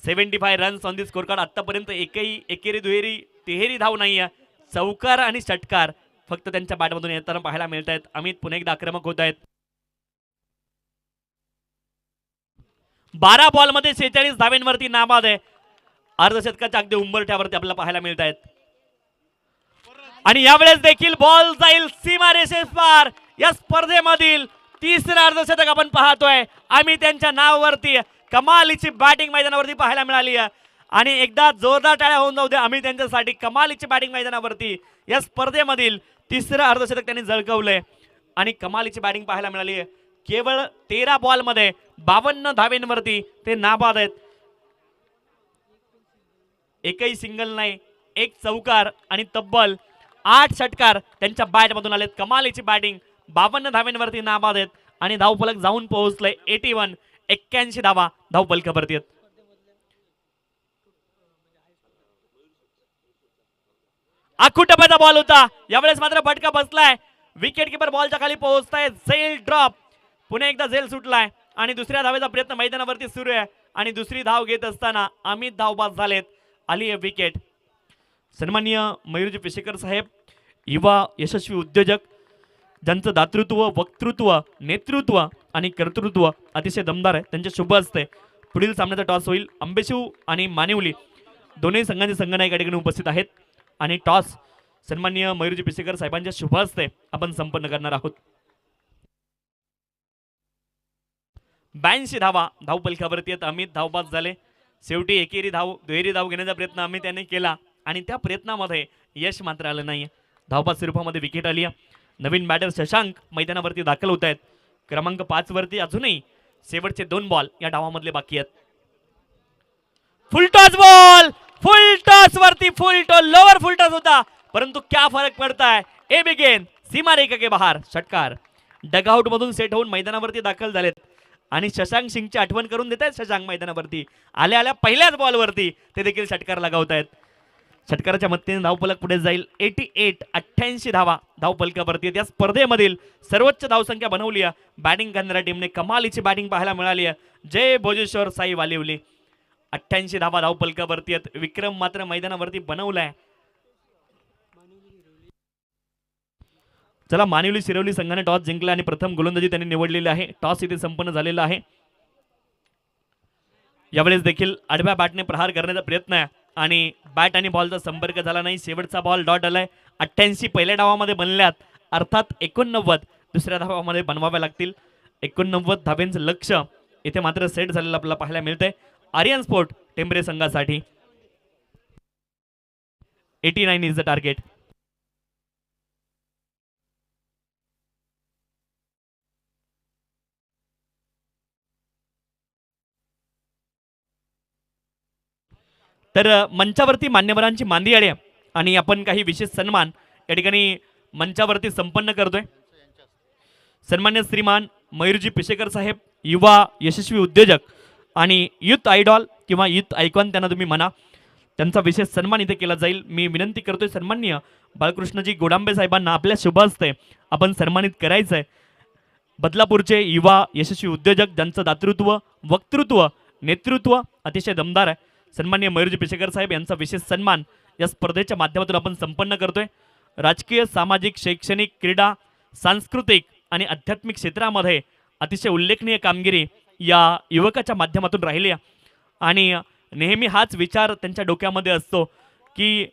Speaker 2: 75 runs on the score card. आतापर्यंत एकही एकेरी दुहेरी तिहेरी धाव नाही आहे. चौकार आणि षटकार फक्त त्यांच्या बॅटमधून येताना पाहायला मिळत आहेत. अमित पुन्हा एकदा आक्रमक होत आहेत. 12 बॉलमध्ये 46 धावेंवरती नाबाद आहे. अर्धशतकाच्या अगदी उंबरठ्यावरती आपल्याला पाहायला मिळत आहेत आणि यावेळेस देखील बॉल जाईल सीमारेषे पार. या स्पर्धेमधील 3रं अर्धशतक आपण पाहतोय. आम्ही त्यांच्या नावावरती कमालीची बॅटिंग मैदानावरती पाहायला मिळाली आहे आणि एकदा जोरदार टाळ्या होऊन जाऊ द्या आम्ही त्यांच्यासाठी. कमालीची बॅटिंग मैदानावरती या स्पर्धेमधील 3रं अर्धशतक त्यांनी झळकवलंय आणि कमालीची बॅटिंग पाहायला मिळाली आहे. केवळ 13 बॉलमध्ये 52 धावेंवरती ते नाबाद आहेत. एकही सिंगल नाही, एक चौकार आणि तब्बल 8 षटकार त्यांच्या बॅटमधून आलेत. कमालीची बॅटिंग, 52 धावेंवरती नाबाद आहेत आणि धावफलक जाऊन पोहोचलंय 81, 81 धावा धावफलकावरती आहेत. आखू टप्प्याचा बॉल होता. यावेळेस मात्र फटका बसलाय. विकेट किपर बॉलच्या खाली पोहोचताय. झेल ड्रॉप. पुन्हा एकदा झेल सुटलाय आणि दुसऱ्या धावेचा प्रयत्न मैदानावरती सुरू आहे आणि दुसरी धाव घेत असताना अमित धावबाद झालेत. आली आहे विकेट. सन्माननीय मयूरजी पिशेकर साहेब, युवा यशस्वी उद्योजक ज्यांचं दातृत्व, वक्तृत्व, नेतृत्व आणि कर्तृत्व अतिशय दमदार आहे, त्यांच्या शुभ हस्ते पुढील सामन्याचा टॉस होईल. अंबेशिव आणि मानिवली दोन्ही संघांचे संघनायक या ठिकाणी उपस्थित आहेत आणि टॉस सन्माननीय मयूरजी पिशेकर साहेबांच्या शुभ हस्ते आपण संपन्न करणार आहोत. 82 धावा धावफलकावरती आहेत. अमित धावबाद झाले. शेवटी एकेरी धाव दुहेरी धाव घेण्याचा प्रयत्न अमित यांनी केला आणि त्या प्रयत्नामध्ये यश मात्र आलं नाही. धावपा स्वरूपामध्ये विकेट आली आहे. नवीन बॅटर शशांक मैदानावरती दाखल होत आहेत. क्रमांक 5 वरती अजूनही शेवटचे 2 बॉल या डावामधले बाकी आहेत. Full toss ball, full toss वरती full toss, lower full toss होता परंतु क्या फरक पडता है. ए बिगेन सीमा रेखा के बाहर षटकार. डगआउट मधून सेट होऊन मैदानावरती दाखल झालेत आणि शशांक सिंगची आठवण करून देत आहेत. शशांक मैदानावरती आल्या आल्या पहिल्याच बॉलवरती ते देखील षटकार लगावत आहेत. षटकाराच्या मदतीने धावफलक पुढे जाईल. 88 धावा धावफलकावरती. त्या स्पर्धेमधील सर्वोच्च धावसंख्या बनवली आहे. बॅटिंग करणाऱ्या टीमने कमालीची बॅटिंग पाहायला मिळाली आहे. जय भोजेश्वर साई वालिवली. 88 धावा धावफलकावरती आहेत. विक्रम मात्र मैदानावरती बनवलाय. चला, मानिवली शिरवली संघाने टॉस जिंकला आणि प्रथम गोलंदाजी त्यांनी निवडलेली आहे. टॉस इथे संपन्न झालेला आहे. यावेळेस देखील आडव्या बॅटने प्रहार करण्याचा प्रयत्न आहे आणि बॅट आणि बॉलचा संपर्क झाला नाही. शेवटचा बॉल डॉट आलाय. 88 पहिल्या डावामध्ये बनल्यात, अर्थात 89 दुसऱ्या धावामध्ये बनवाव्या लागतील. 89 धाब्यांचं लक्ष इथे मात्र सेट झालेलं आपल्याला पाहायला मिळतंय आर्यन स्पोर्ट टेंबरे संघासाठी. 89 इज द टार्गेट. तर मंचावरती मान्यवरांची मांदी आली आहे आणि आपण काही विशेष सन्मान या ठिकाणी मंचावरती संपन्न करतोय. सन्मान्य श्रीमान मयूरजी पिशेकर साहेब, युवा यशस्वी उद्योजक आणि युथ आयडॉल किंवा युथ आयकॉन त्यांना तुम्ही म्हणा, त्यांचा विशेष सन्मान इथे केला जाईल. मी विनंती करतोय सन्माननीय बाळकृष्णजी गोडांबे साहेबांना आपल्या शुभ हस्ते आपण सन्मानित करायचंय. बदलापूरचे युवा यशस्वी उद्योजक, ज्यांचं दातृत्व, वक्तृत्व, नेतृत्व अतिशय दमदार आहे. सन्माननीय मयूरजी पिशेकर साहेब यांचा विशेष सन्मान या स्पर्धेच्या माध्यमातून आपण संपन्न करतोय. राजकीय, सामाजिक, शैक्षणिक, क्रीडा, सांस्कृतिक आणि आध्यात्मिक क्षेत्रामध्ये अतिशय उल्लेखनीय कामगिरी या युवकाच्या माध्यमातून राहिली आहे आणि नेहमी हाच विचार त्यांच्या डोक्यामध्ये असतो की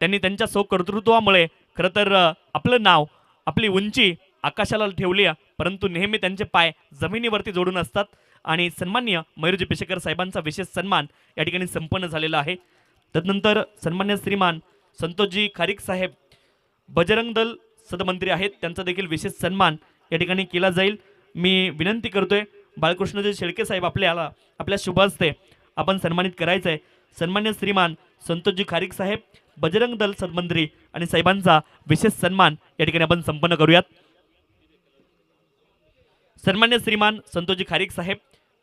Speaker 2: त्यांनी त्यांच्या स्वकर्तृत्वामुळे खरं तर आपलं नाव, आपली उंची आकाशाला ठेवली आहे, परंतु नेहमी त्यांचे पाय जमिनीवरती जोडून असतात. आणि सन्माननीय मयूरजी पिशेकर साहेबांचा विशेष सन्मान या ठिकाणी संपन्न झालेला आहे. तदनंतर सन्मान्य श्रीमान संतोषजी खारीक साहेब बजरंग दल सदमंत्री आहेत, त्यांचा देखील विशेष सन्मान या ठिकाणी केला जाईल. मी विनंती करतोय बाळकृष्णजी शेळके साहेब आपल्या शुभ हस्ते आपण सन्मानित करायचं आहे. सन्मान्य श्रीमान संतोषजी खारीक साहेब बजरंग दल सदमंत्री आणि साहेबांचा विशेष सन्मान या ठिकाणी आपण संपन्न करूयात. सन्मान्य श्रीमान संतोषजी खारीक साहेब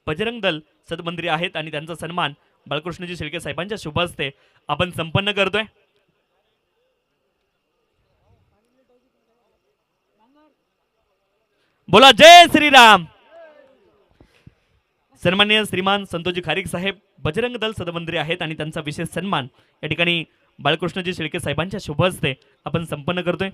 Speaker 2: बजरंग दल सदमंत्री आहेत आणि त्यांचा सन्मान बाळकृष्णजी शेळके साहेबांच्या शुभ हस्ते आपण संपन्न करतोय. बोला जय श्रीराम. सन्मान्य श्रीमान संतोषजी खारीक साहेब बजरंग दल सदमंत्री आहेत आणि त्यांचा विशेष सन्मान या ठिकाणी बाळकृष्णजी शेळके साहेबांच्या शुभ हस्ते आपण संपन्न करतोय.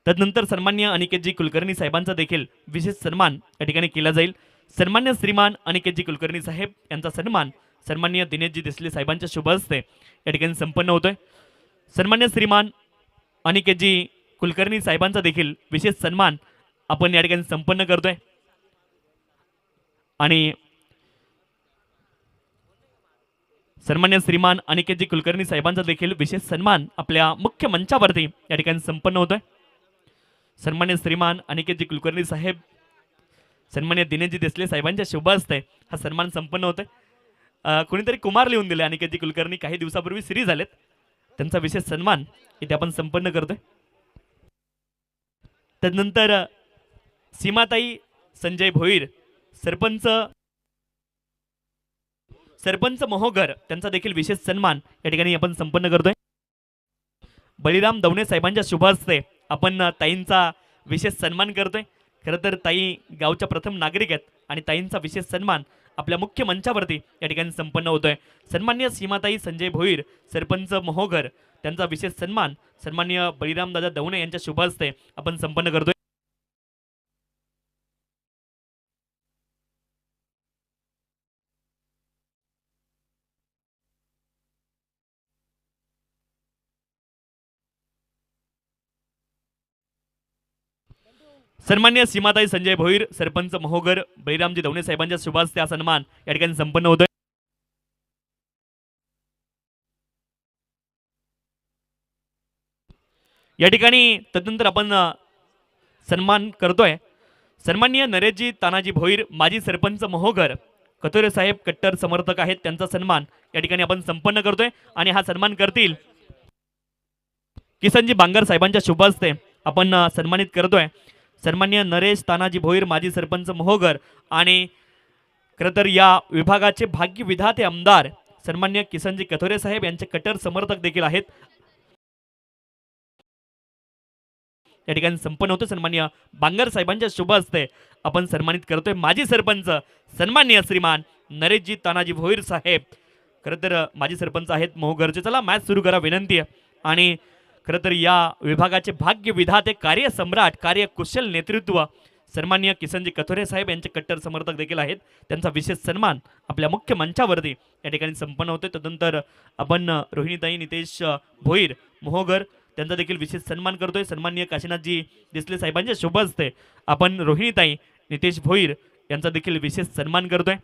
Speaker 2: तदनंतर सन्मान्य अनिकेतजी कुलकर्णी साहेबांचा देखील विशेष सन्मान या ठिकाणी केला जाईल. सन्मान्य श्रीमान अनिकेतजी कुलकर्णी साहेब यांचा सन्मान सन्मान्य दिनेशजी देसले साहेबांच्या शुभ हस्ते या ठिकाणी संपन्न होतोय. सन्मान्य श्रीमान अनिकेतजी कुलकर्णी साहेबांचा देखील विशेष सन्मान आपण या ठिकाणी संपन्न करतोय आणि सन्मान्य श्रीमान अनिकेतजी कुलकर्णी साहेबांचा देखील विशेष सन्मान आपल्या मुख्य मंचावरती या ठिकाणी संपन्न होतोय. सन्मान्य श्रीमान अनिकेतजी कुलकर्णी साहेब सन्मान्य दिनेशजी देसले साहेबांच्या शुभ हस्ते हा सन्मान संपन्न होतोय. कोणीतरी कुमार लिहून दिले अनिकेतजी कुलकर्णी, काही दिवसापूर्वी सिरीज झालेत, त्यांचा विशेष सन्मान इथे आपण संपन्न करतोय. तदनंतर सीमाताई संजय भोईर सरपंच महोगर, त्यांचा देखील विशेष सन्मान या ठिकाणी आपण संपन्न करतोय. बळीराम दवणे साहेबांच्या शुभ हस्ते आपण ताईंचा विशेष सन्मान करतोय. खरं तर ताई गावच्या प्रथम नागरिक आहेत आणि ताईंचा विशेष सन्मान आपल्या मुख्य मंचावरती या ठिकाणी संपन्न होतोय. सन्मान्य सीमाताई संजय भोईर सरपंच महोगर, त्यांचा विशेष सन्मान सन्मान्य बळीराम दादा दवणे यांच्या शुभ हस्ते आपण संपन्न करतोय. सन्मान्य सीमाताई संजय भोईर सरपंच महोगर बळीरामजी दवणे साहेबांच्या शुभ हस्ते हा सन्मान या ठिकाणी संपन्न होतोय. या ठिकाणी तदनंतर आपण सन्मान करतोय सन्माननीय नरेशजी तानाजी भोईर माजी सरपंच मोहोगर कतोरे साहेब कट्टर समर्थक आहेत त्यांचा सन्मान या ठिकाणी आपण संपन्न करतोय आणि हा सन्मान करतील किसनजी बांगर साहेबांच्या शुभ हस्ते आपण सन्मानित करतोय सन्माननीय नरेश तानाजी भोईर माजी सरपंच मोहोगर आणि खरं तर या विभागाचे भाग्य विधाते आमदार सन्माननीय किसनजी कथोरे साहेब यांचे कट्टर समर्थक देखील आहेत या ठिकाणी संपन्न होतं सन्माननीय बांगर साहेबांच्या शुभ हस्ते आपण सन्मानित करतोय माजी सरपंच सन्माननीय श्रीमान नरेशजी तानाजी भोईर साहेब खरं तर माजी सरपंच आहेत मोहोगरचे चला मॅच सुरू करा विनंती आहे आणि खरं तर या विभागाचे भाग्य विधाते कार्यसम्राट कार्यकुशल नेतृत्व सन्माननीय किसनजी कथोरे साहेब यांचे कट्टर समर्थक देखील आहेत त्यांचा विशेष सन्मान आपल्या मुख्य मंचावरती या ठिकाणी संपन्न होते तदनंतर आपण रोहिणीताई नितेश भोईर मोहोगर त्यांचा देखील विशेष सन्मान करतोय सन्माननीय काशीनाथजी देसले साहेबांच्या शुभ हस्ते आपण रोहिणीताई नितेश भोईर यांचा देखील विशेष सन्मान करतोय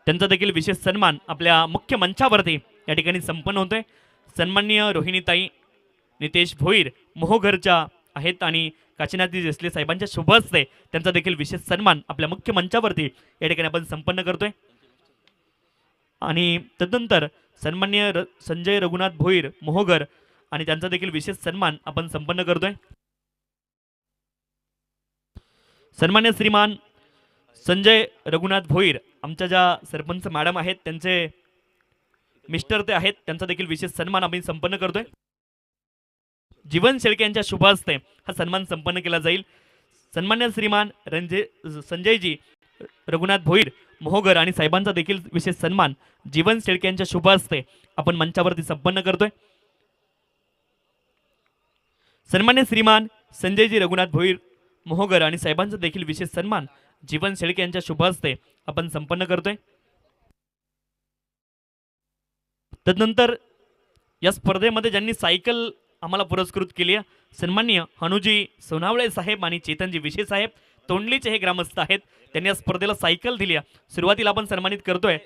Speaker 2: त्यांचा देखील विशेष सन्मान आपल्या मुख्य मंचावरती या ठिकाणी संपन्न होतोय सन्माननीय रोहिणीताई नितेश भोईर मोहोगरच्या आहेत आणि काशीनाथजी देसले साहेबांच्या शुभ हस्ते त्यांचा देखील विशेष सन्मान आपल्या मुख्य मंचावरती या ठिकाणी आपण संपन्न करतोय आणि तदनंतर सन्माननीय संजय रघुनाथ भोईर मोहोगर आणि त्यांचा देखील विशेष सन्मान आपण संपन्न करतोय सन्मान्य श्रीमान संजय रघुनाथ भोईर आमच्या ज्या सरपंच मॅडम आहेत त्यांचे मिस्टर ते आहेत त्यांचा देखील विशेष सन्मान आम्ही संपन्न करतोय जीवन शेळके यांच्या शुभ हस्ते हा सन्मान संपन्न केला जाईल सन्मान्य श्रीमान संजयजी रघुनाथ भोईर मोहोगर आणि साहेबांचा देखील विशेष सन्मान जीवन शेळके यांच्या शुभ हस्ते आपण मंचावरती संपन्न करतोय सन्मान्य श्रीमान संजयजी रघुनाथ भोईर मोहोगर आणि साहेबांचा देखील विशेष सन्मान जीवन शेळके यांच्या शुभ हस्ते आपण संपन्न करतोय तदनंतर या स्पर्धेमध्ये ज्यांनी सायकल आम्हाला पुरस्कृत केली आहे सन्माननीय हनुजी सोनावळे साहेब आणि चेतनजी विशे साहेब तोंडलीचे हे ग्रामस्थ आहेत त्यांनी या स्पर्धेला सायकल दिली आहे सुरुवातीला आपण सन्मानित करतोय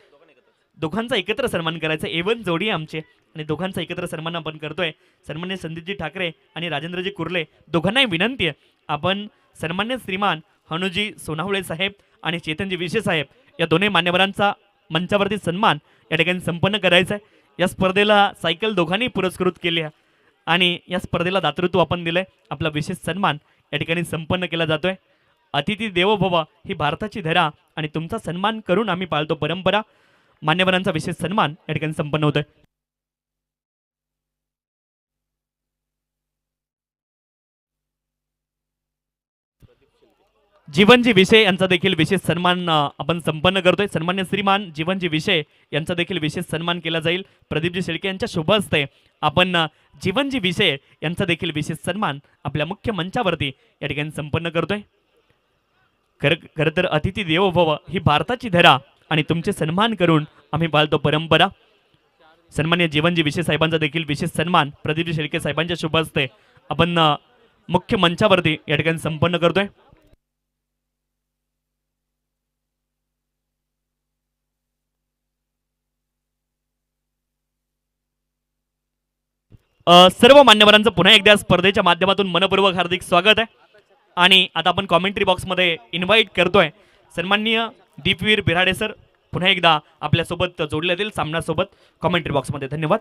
Speaker 2: दोघांचा एकत्र सन्मान करायचा एवन जोडी आमचे आणि दोघांचा एकत्र सन्मान आपण करतोय सन्मान्य संदीपजी ठाकरे आणि राजेंद्रजी कुर्ले दोघांनाही विनंती आहे आपण सन्मान्य श्रीमान हनुजी सोनावळे साहेब आणि चेतनजी विशे साहेब या दोन्ही मान्यवरांचा मंचावरती सन्मान या ठिकाणी संपन्न करायचा आहे या स्पर्धेला सायकल दोघांनी पुरस्कृत केली आहे आणि या स्पर्धेला दातृत्व आपण दिलंय आपला विशेष सन्मान या ठिकाणी संपन्न केला जातोय अतिथी देवो भव ही भारताची धरा आणि तुमचा सन्मान करून आम्ही पाळतो परंपरा मान्यवरांचा विशेष सन्मान या ठिकाणी संपन्न होतोय जीवनजी विषय यांचा देखील विशेष सन्मान आपण संपन्न करतोय सन्मान्य श्रीमान जीवनजी विषय यांचा देखील विशेष सन्मान केला जाईल प्रदीपजी शेळके यांच्या शुभ हस्ते आपण जीवनजी विषय यांचा देखील विशेष सन्मान आपल्या मुख्य मंचावरती या ठिकाणी संपन्न करतोय खरं तर अतिथी देवो भव ही भारताची धरा आणि तुमचे सन्मान करून आम्ही पाळतो परंपरा सन्मान्य जीवनजी विषय साहेबांचा देखील विशेष सन्मान प्रदीपजी शेळके साहेबांच्या शुभ हस्ते आपण मुख्य मंचावरती या ठिकाणी संपन्न करतोय सर्व मान्यवरांचं पुन्हा एकदा स्पर्धेच्या माध्यमातून मनपूर्वक हार्दिक स्वागत आहे आणि आता आपण कॉमेंट्री बॉक्समध्ये इन्व्हाइट करतोय सन्माननीय दीपवीर बिराडे सर पुन्हा एकदा आपल्यासोबत जोडले जातील सामन्यासोबत कॉमेंट्री बॉक्समध्ये धन्यवाद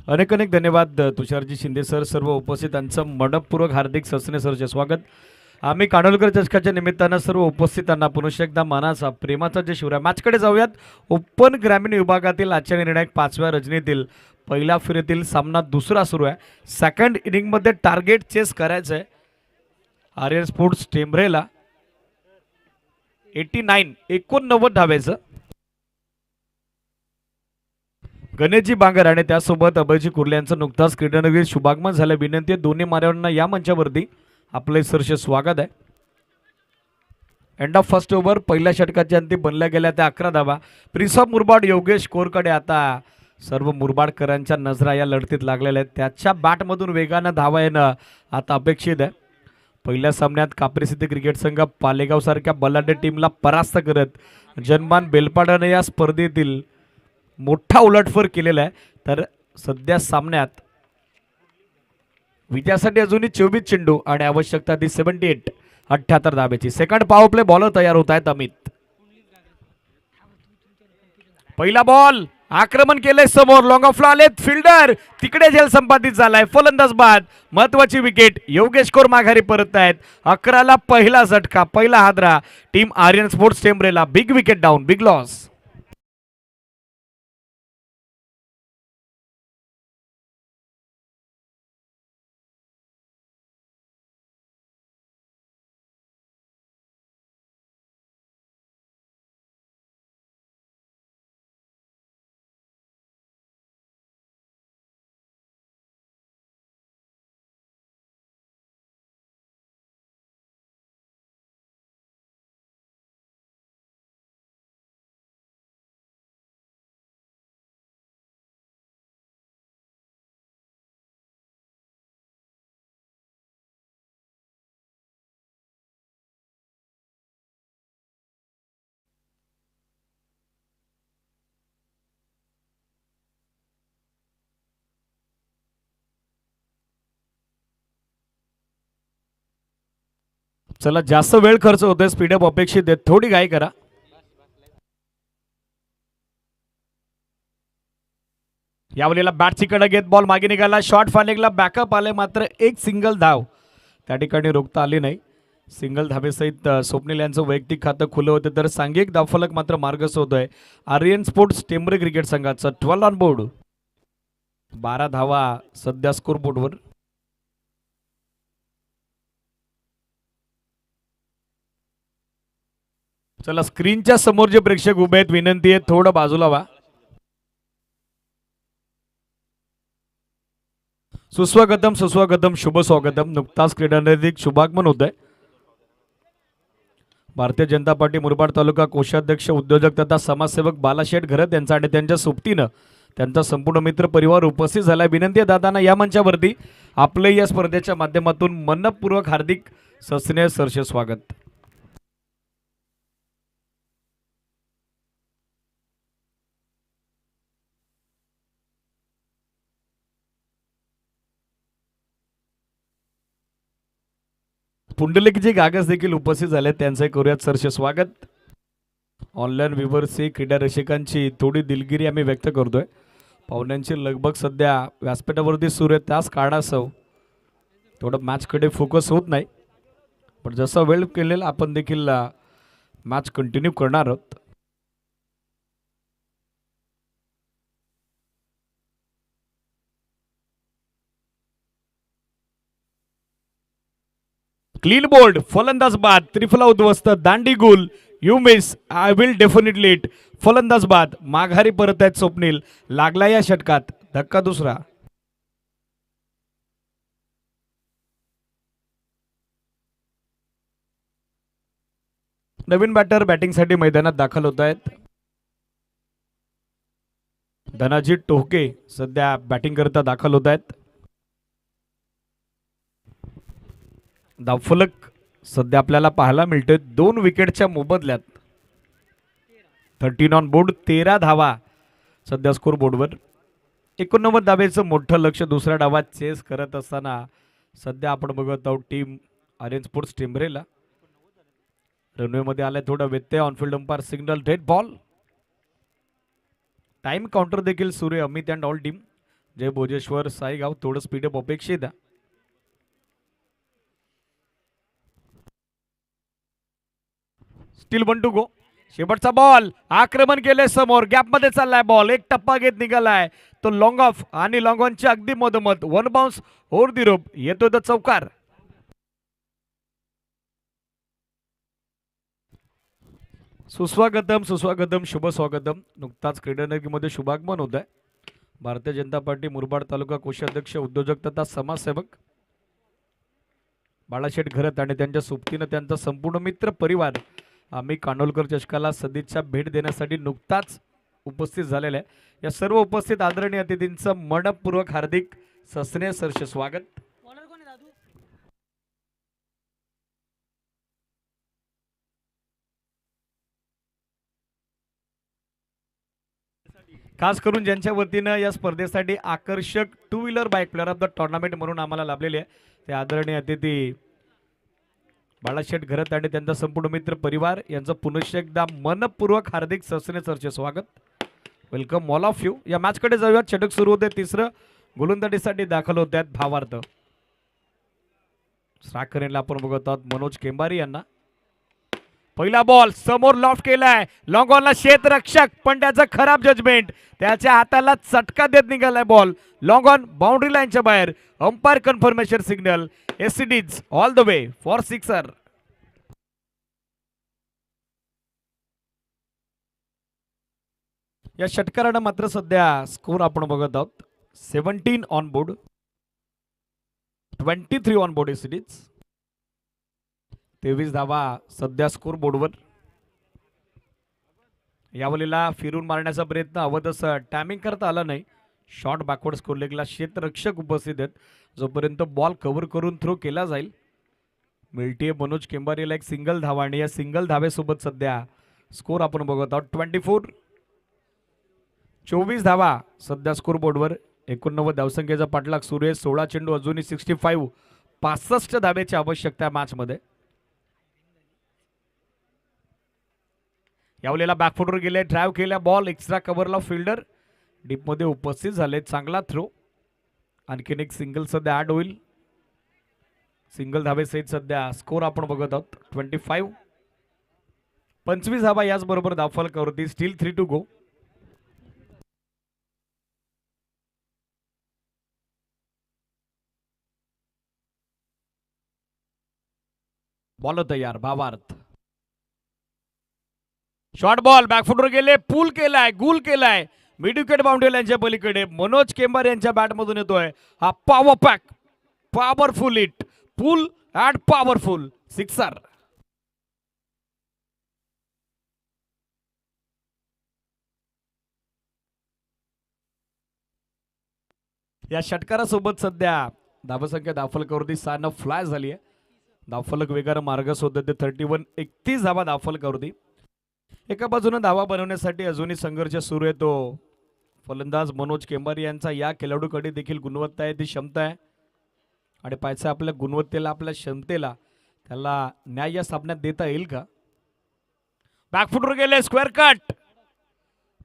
Speaker 1: अनेक अनेक धन्यवाद तुषारजी शिंदे सर सर्व उपस्थितांचं मनपूर्वक हार्दिक ससने सरचे स्वागत आम्ही कानोलकर चषकाच्या निमित्तानं सर्व उपस्थितांना पुनश्च एकदा मानाचा प्रेमाचा जे शिवराय मॅचकडे जाऊयात ओपन ग्रामीण विभागातील आजच्या निर्णायक 5व्या रजनीतील पहिल्या फेरीतील सामना दुसरा सुरू आहे सेकंड इनिंगमध्ये टार्गेट चेस करायचं आहे आर्यन स्पोर्ट्स टेंभरेला 89 धावेचं गणेशजी बांगर आणि त्यासोबत अभयजी कुर्ले यांचं नुकताच क्रीडानगरीत शुभागमन झालं विनंती आहे दोन्ही मान्यवरांना या मंचावरती आपले सरचे स्वागत आहे एंड ऑफ फर्स्ट ओव्हर. पहिल्या षटकाच्या अंती बनल्या गेल्या त्या 11 धावा. Prince of Murbad Yogesh Korkade. आता सर्व मुरबाडकरांच्या नजरा या लढतीत लागलेल्या आहेत. त्याच्या बॅटमधून वेगानं धावा येणं आता अपेक्षित आहे. पहिल्या सामन्यात कापरी सिद्धी क्रिकेट संघ पालेगाव सारख्या बलाढ्य टीमला परास्त करत जनमान बेलपाडाने या स्पर्धेतील मोठा उलटफेर केलेला आहे. तर सध्या सामन्यात विजयासाठी अजूनही 24 चेंडू आणि आवश्यकता ती 78 धाब्याची. सेकंड पॉवर प्ले बॉलर तयार होत आहेत अमित. पहिला बॉल आक्रमण केले समोर. लॉंग ऑफला आलेत फिल्डर. तिकडे झेल संपादित झालाय. फलंदाज बाद. महत्वाची विकेट. योगेश कोर माघारी परत आहेत. 11ला पहिला झटका, पहिला हादरा टीम आर्यन स्पोर्ट्स टेंबरेला. Big wicket down, big loss. चला, जास्त वेळ खर्च होतोय. स्पीडअप अपेक्षित आहे. थोडी घाई करा. यावेळेला बॅटची कडे घेत बॉल मागे निघाला. शॉर्ट फालेगला बॅकअप आले, मात्र एक सिंगल धाव त्या ठिकाणी रोखता आली नाही. सिंगल धावेसहित स्वप्नील यांचं वैयक्तिक खातं खुलं होतं. तर सांघिक धावफलक मात्र मार्गस्थ होतोय आर्यन स्पोर्ट्स टेंबरे क्रिकेट संघाचं. 12 ऑन बोर्ड. 12 धावा सध्या स्कोर बोर्डवर. चला, स्क्रीनच्या समोर जे प्रेक्षक उभे आहेत, विनंती आहे थोडं बाजूला व्हा. सुस्वागतम सुस्वागतम, शुभ स्वागतम. नुकताच क्रीडानैतिक शुभागमन होत आहे. भारतीय जनता पार्टी मुरबाड तालुका कोषाध्यक्ष, उद्योजक तथा समाजसेवक बालाशेठ घरत यांचा आणि त्यांच्या सोबतीनं त्यांचा संपूर्ण मित्र परिवार उपस्थित झाला. विनंती आहे दादांना या मंचावरती आपले या स्पर्धेच्या माध्यमातून मनपूर्वक हार्दिक सस्नेह सरसे स्वागत. पुंडलिकजी गागस देखील उपस्थित झाले, त्यांचे करूयात सरसे स्वागत. ऑनलाईन व्ह्युअर्सची, क्रीडा रसिकांची थोडी दिलगिरी आम्ही व्यक्त करतोय. पाहुण्यांची लगबग सध्या व्यासपीठावरती सुरू आहे, त्याच कारणास्तव थोडं मॅचकडे फोकस होत नाही. पण जसा वेळ केलेला आपण देखील मॅच कंटिन्यू करणार आहोत. Clean bowled. फलंदाज बाद. त्रिफला उद्ध्वस्त. दांडी गुल. You miss. I will definitely it. फलंदाज बाद. माघारी परत आहेत स्वप्नील. लागला या षटकात धक्का दुसरा. नवीन बॅटर बॅटिंगसाठी मैदानात दाखल होत आहेत. धनाजी टोके सध्या बॅटिंग करता दाखल होत आहेत. धावफलक सध्या आपल्याला पाहायला मिळतोय 2 विकेटच्या मोबदल्यात. 13 ऑन बोर्ड. 13 धावा सध्या स्कोर बोर्डवर. 89 धावेचं मोठं लक्ष दुसऱ्या डावात चेस करत असताना सध्या आपण बघत आहोत टीम आर्यन स्पोर्ट्स टेंबरेला. रनवेमध्ये आलाय थोडा व्यत्यय. On field umpire signal dead ball. Time counter देखील सुरू आहे. Amit and all team. Jai Bhojeshwar Saigaon. थोडं स्पीडअप अपेक्षित आहे. Still 1 to go. शेवटचा बॉल. आक्रमण केले समोर. गॅप मध्ये चाललाय बॉल. एक टप्पा घेत निघालाय तो लॉंग ऑफ आणि लॉंग ऑनच्या अगदी मधोमध. 1 बाउन्स ओव्हर दी रोप. येतो तो चौकार. सुस्वागतम सुस्वागतम, शुभ स्वागतम. नुकताच क्रीडानगरीमध्ये शुभागमन होत आहे. भारतीय जनता पार्टी मुरबाड तालुका कोषाध्यक्ष, उद्योजक तथा समाजसेवक बाळाशेठ घरत आणि त्यांच्या सोबतीनं त्यांचा संपूर्ण मित्र परिवार आम्ही कानोलकर चषकाला सदिच्छा भेट देण्यासाठी नुकताच उपस्थित झालेला आहे। या सर्व उपस्थित आदरणीय अतिथींचं मनपूर्वक हार्दिक सस्नेह सहर्ष स्वागत। खास करून ज्यांच्या वतीनं या स्पर्धेसाठी आकर्षक two wheeler bike player of the tournament म्हणून आम्हाला लाभलेले आहे ते आदरणीय अतिथी बाळाशेठ घरत आणि त्यांचा संपूर्ण मित्र परिवार यांचं पुनश्च एकदा मनपूर्वक हार्दिक सस्नेह सहर्ष स्वागत। Welcome all of you. या मॅचकडे जाऊयात। षटक सुरू होते, तिसरं गोलंदाजीसाठी दाखल होत आहेत भावार्थ साखरेला आपण बघत आहोत मनोज केंबारी यांना। पहिला बॉल समोर लॉफ्ट केलाय, लॉंग ऑनला क्षेत्ररक्षक पण त्याचं खराब जजमेंट, त्याच्या हाताला चटका देत निघालाय बॉल लॉंग ऑन बाउंड्री लाईनच्या बाहेर। Umpire confirmation signal, SCDs all the way for sixer. या षटकारानं मात्र सध्या स्कोर आपण बघत आहोत 17 on board, 23 on board SCDs. 23 धावा सध्या स्कोर बोर्डवर। यावलीला फिरून मारण्याचा प्रयत्न हवं तसं टायमिंग करता आला नाही। शॉट बॅकवर्ड स्कोर लेगला क्षेत्ररक्षक उपस्थित आहेत, जोपर्यंत बॉल कव्हर करून थ्रो केला जाईल। मिळतीये मनोज केंबारीला एक सिंगल धावा आणि या सिंगल धावेसोबत सध्या स्कोर आपण बघत आहोत 24। 24 धावा सध्या स्कोर बोर्डवर। 89 धावसंख्येचा पाठलाग सुरू आहे। 16 चेंडू अजूनही 65, 65 धावेची आवश्यकता मॅच मध्ये। यावलेला बॅकफुटवर गेले, ड्राइव्ह केला बॉल एक्स्ट्रा कव्हरला फिल्डर डीप मध्ये उपस्थित झाले, चांगला थ्रो। आणखीन एक सिंगल सध्या ऍड होईल। सिंगल धावेसहित सध्या स्कोर आपण बघत आहोत 25। 25 धावा याच बरोबर धावफलकावरती, स्टील 3 टू गो। बॉल तयार भावार्थ। शॉर्ट बॉल बॅकफुटवर गेले, पूल केलाय, गुल केलाय मिड विकेट बाउंड्री लाईनच्या पलीकडे। मनोज केंबार यांच्या बॅट मधून येतोय हा power pack, powerful hit, pool and powerful sixer. या षटकारासोबत सध्या धावसंख्या धावफलकावरती 6 फ्लाय झाली आहे। धावफलक वेगानं मार्गस होते ते 31, 31 धावा धावफलकावरती। एका बाजूने धावा बनवण्यासाठी अजूनही संघर्ष सुरू आहे। तो फलंदाज मनोज केंबारी यांचा या खेळाडूकडे देखील गुणवत्ता आहे, ती क्षमता आहे आणि पाहायचं आपल्या गुणवत्तेला, आपल्या क्षमतेला त्याला न्याय या सामन्यात देता येईल का। बॅकफुटवर गेले, स्क्वेअर कट,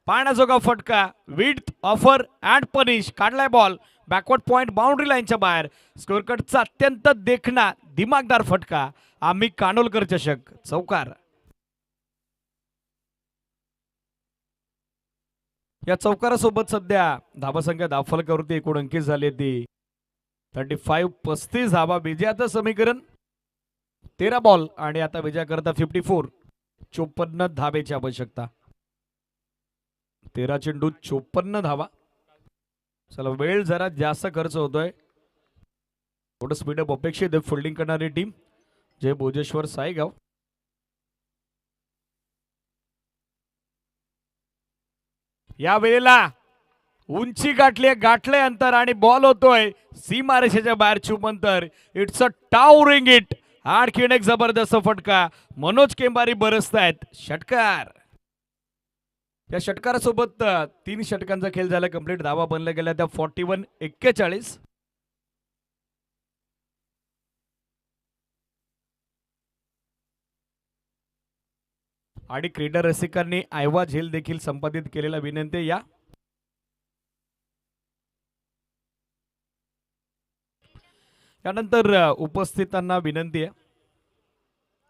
Speaker 1: पाण्याजोगा फटका, विड्थ ऑफर अँड पनिश, काढलाय बॉल बॅकवर्ड पॉइंट बाउंड्री लाईनच्या बाहेर। स्क्वेअर कटचा अत्यंत देखणा दिमागदार फटका, आम्ही कानोलकर चषक चौकार। या चौकारासोबत सध्या धावसंख्या धावफलकावरती एकूण अंकित झाली ती 35, 35 धावा। विजयाचं समीकरण 13 बॉल आणि आता विजयाकरता 54, 54 धावेची आवश्यकता। 13 चेंडू 54 धावा। चला वेळ जरा जास्त खर्च होतोय, थोडं स्पीडअप अपेक्षित आहे फिल्डिंग करणारी टीम जय भोजेश्वर साईगाव। या वेळेला उंची गाठले अंतर आणि बॉल होतोय सीमारेषेच्या बाहेर चूप अंतर। इट्स अ टावरिंग हिट, आणखीन एक जबरदस्त फटका, मनोज केंबारी बरसतायत षटकार। या षटकारासोबत 3 षटकांचा खेळ झाला कंप्लीट, धावा बनल्या गेल्या त्या 41, 41। आणि क्रीडा रसिकांनी आयवा झेल देखील संपादित केलेला विनंती या। त्यानंतर उपस्थितांना विनंती आहे,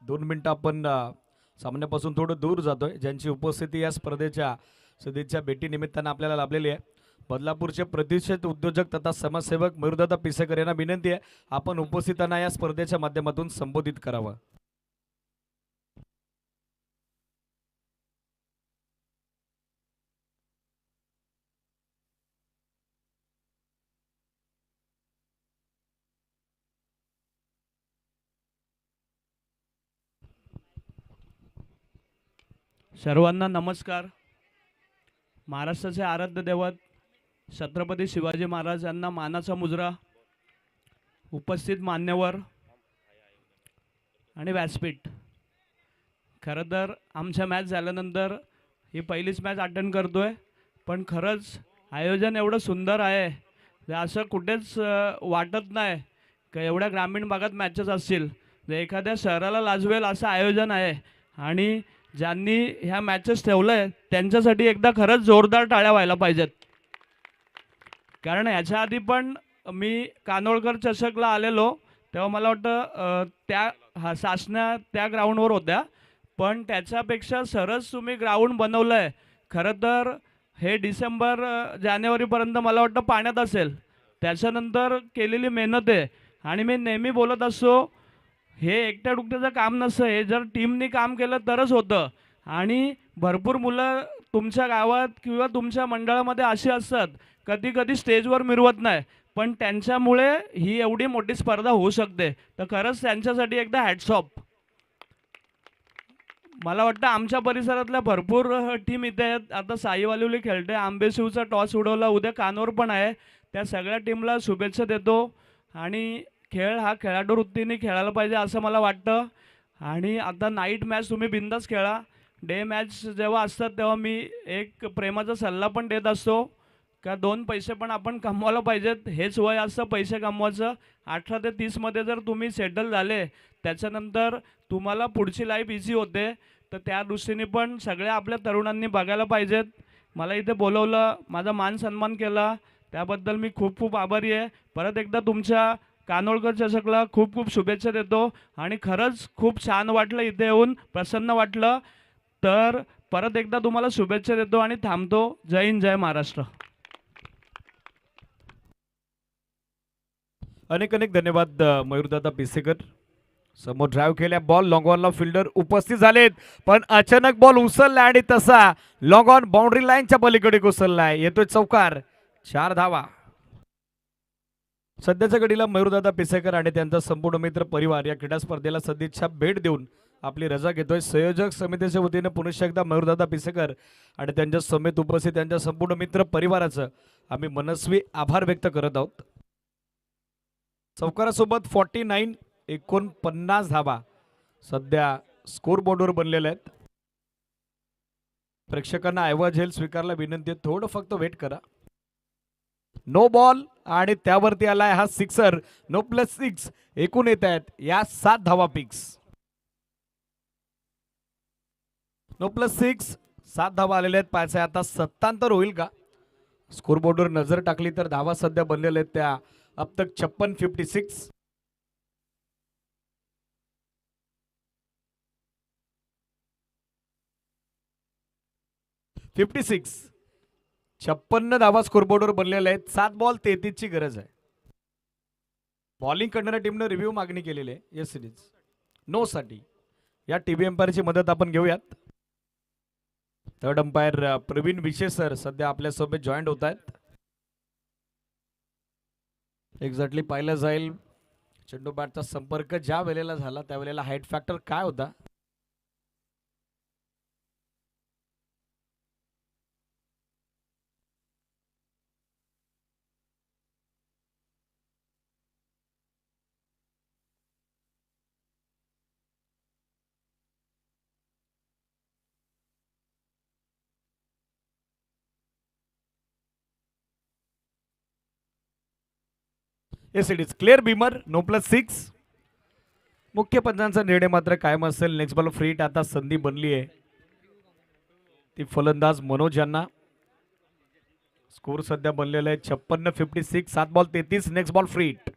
Speaker 1: 2 मिनिटं आपण सामन्यापासून थोडं दूर जातोय। ज्यांची उपस्थिती या स्पर्धेच्या सदिच्छा भेटी निमित्तानं आपल्याला लाभलेली आहे, बदलापूरचे प्रतिष्ठित उद्योजक तथा समाजसेवक मयूरदादा पिसेकर यांना विनंती आहे आपण उपस्थितांना या स्पर्धेच्या माध्यमातून संबोधित करावं।
Speaker 3: सर्वांना नमस्कार. महाराष्ट्राचे आराध्य दैवत छत्रपती शिवाजी महाराज यांना मानाचा मुजरा, उपस्थित मान्यवर आणि व्यासपीठ. खरं तर आमच्या मॅच झाल्यानंतर ही पहिलीच मॅच अटेंड करतोय, पण खरंच आयोजन एवढं सुंदर आहे जे असं कुठेच वाटत नाही का एवढ्या ग्रामीण भागात मॅचेस असतील. जे एखाद्या शहराला लाजवेल असं आयोजन आहे आणि ज्यांनी ह्या मॅचेस ठेवलंय त्यांच्यासाठी एकदा खरंच जोरदार टाळ्या व्हायला पाहिजेत. कारण याच्या आधी पण मी कानोळकर चषकला आलेलो तेव्हा मला वाटतं सासण्या त्या ग्राउंडवर होत्या, पण त्याच्यापेक्षा सरस तुम्ही ग्राउंड बनवलं आहे. खरं तर हे डिसेंबर जानेवारीपर्यंत मला वाटतं पाण्यात असेल, त्याच्यानंतर केलेली मेहनत आहे. आणि मी नेहमी बोलत असतो हे एकट्या दुकट्याचं काम नसतं, हे जर टीमनी काम केलं तरच होतं. आणि भरपूर मुलं तुमच्या गावात किंवा तुमच्या मंडळामध्ये अशी असतात कधी कधी स्टेजवर मिरवत नाही, पण त्यांच्यामुळे ही एवढी मोठी स्पर्धा होऊ शकते. तर खरंच त्यांच्यासाठी एकदा हॅट्स ऑफ. मला वाटतं आमच्या परिसरातल्या भरपूर टीम इथे आहेत. आता साईवालिवली खेळते, आंबेशिवचा टॉस उडवला, उद्या कानोर पण आहे. त्या सगळ्या टीमला शुभेच्छा देतो. आणि खेळ हा खेळाडू वृत्तीने खेळायला पाहिजे असं मला वाटतं. आणि आता नाईट मॅच तुम्ही बिंदास खेळा. डे मॅच जेव्हा असतात तेव्हा मी एक प्रेमाचा सल्ला पण देत असतो का 2 पैसे पण आपण कमवायला पाहिजेत. हेच वय असतं पैसे कमवायचं. 18 ते 30मध्ये जर तुम्ही सेटल झाले त्याच्यानंतर तुम्हाला पुढची लाईफ इझी होते. तर त्या दृष्टीने पण सगळ्या आपल्या तरुणांनी बघायला पाहिजेत. मला इथे बोलवलं, माझा मान सन्मान केला, त्याबद्दल मी खूप खूप आभारी आहे. परत एकदा तुमच्या कानोळकर चषकला खूप खूप शुभेच्छा देतो. आणि खरंच खूप छान वाटलं इथे येऊन, प्रसन्न वाटलं. तर परत एकदा तुम्हाला शुभेच्छा देतो आणि थांबतो. जय हिंद, जय महाराष्ट्र.
Speaker 1: अनेक अनेक धन्यवाद मयूरदादा पिसेकर. समोर ड्राईव्ह केल्या, बॉल लॉंग ऑनला फिल्डर उपस्थित झालेत, पण अचानक बॉल उचलला आणि तसा लॉंग ऑन बाउंड्री लाईनच्या पलीकडे घुसललाय. येतोय चौकार, 4 धावा. सध्याच्या घडीला मयूरदादा पिसेकर आणि त्यांचा संपूर्ण मित्र परिवार या क्रीडा स्पर्धेला सदिच्छा भेट देऊन आपली रजा घेतोय. संयोजक समितीच्या वतीने पुनश्च एकदा मयूरदादा पिसेकर आणि त्यांच्या समेत उपस्थित त्यांच्या संपूर्ण मित्र परिवाराचं आम्ही मनस्वी आभार व्यक्त करत आहोत. चौकारासोबत 49 धावा सध्या स्कोर बोर्डवर बनलेल्या आहेत. प्रेक्षकांना ऐवज झेल स्वीकारला विनंती आहे, थोडं फक्त वेट करा. नो बॉल आणि त्यावरती आलाय हा सिक्सर. नो प्लस 6 एकूण येत आहेत या 7 धावा फिक्स. नो प्लस 6 7 धावा आलेल्या आहेत. पाहायचं आता 77 होईल का. स्कोर बोर्डवर नजर टाकली तर धावा सध्या बनलेल्या आहेत त्या अब तक 56 56 धावा स्कोरबोर्डवर बनलेल्या आहेत. 7 बॉल 33 ची गरज आहे. बॉलिंग करणाऱ्या टीमने रिव्ह्यू मागणी केलेली आहे या सिरीज नो साठी. या टीव्ही एम्पायरची मदत आपण घेऊयात. थर्ड अंपायर प्रवीण विशे सर सध्या आपल्या सोबत जॉईंट होत आहेत. एक्झॅक्टली पाहिलं जाईल चेंडू बॅटचा संपर्क ज्या वेळेला झाला त्यावेळेला हाईट फॅक्टर काय होता. Yes it is clear beamer. No plus 6. मुख्य पंचांचा निर्णय मात्र कायम असेल. Next ball free hit. आता संधी बनली आहे ती फलंदाज मनोज यांना. स्कोर सध्या बनलेला आहे 56 7 ball 33. Next ball free hit.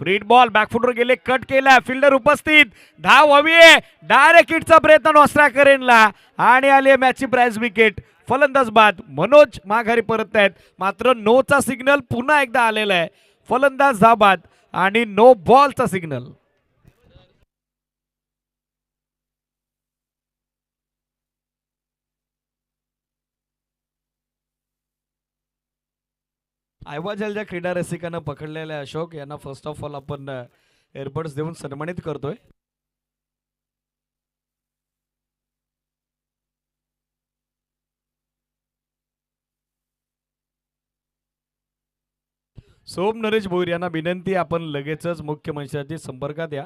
Speaker 1: Free hit ball बॅकफुटवर गेले, कट केला, फिल्डर उपस्थित, धाव हवी आहे. डायरेक्ट हिटचा प्रयत्न नॉस्ट्रा करेनला आणि आली मॅचची प्राइज विकेट. फलंदाज बाद. मनोज माघारी परत आहेत, मात्र नोचा सिग्नल पुन्हा एकदा आलेला आहे. फलंदाज बाद आणि नो बॉलचा सिग्नल. ज्या क्रीडा रसिकांना पकडलेले अशोक यांना फर्स्ट ऑफ ऑल आपण एअरबड्स देऊन सन्मानित करतोय. सोम नरेश भोईर यांना विनंती, आपण लगेचच मुख्य मंचाशी संपर्कात या.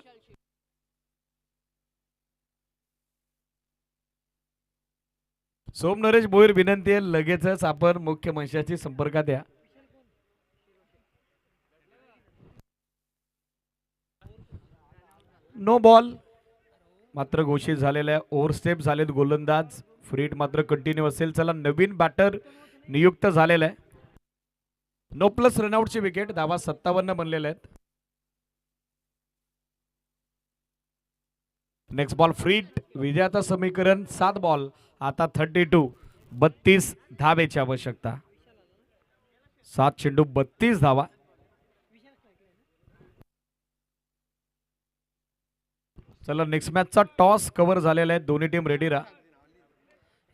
Speaker 1: सोम नरेश भोईर विनंती आहे, लगेचच आपण मुख्य मंचाशी संपर्कात या. नो बॉल मात्र घोषित झालेला आहे. ओव्हरस्टेप झालेत गोलंदाज. फ्रीट मात्र कंटिन्यू असेल. चला, नवीन बॅटर नियुक्त झालेला आहे. नो प्लस रनआउटची विकेट. धावा 57 बनलेल्या आहेत. Next ball free hit. विजयाचं समीकरण 7 बॉल आता 32. 32 धावेची आवश्यकता. 7 चेंडू 32 धावा. चला, नेक्स्ट मॅचचा टॉस कव्हर झालेला आहे. दोन्ही टीम रेडी राहा.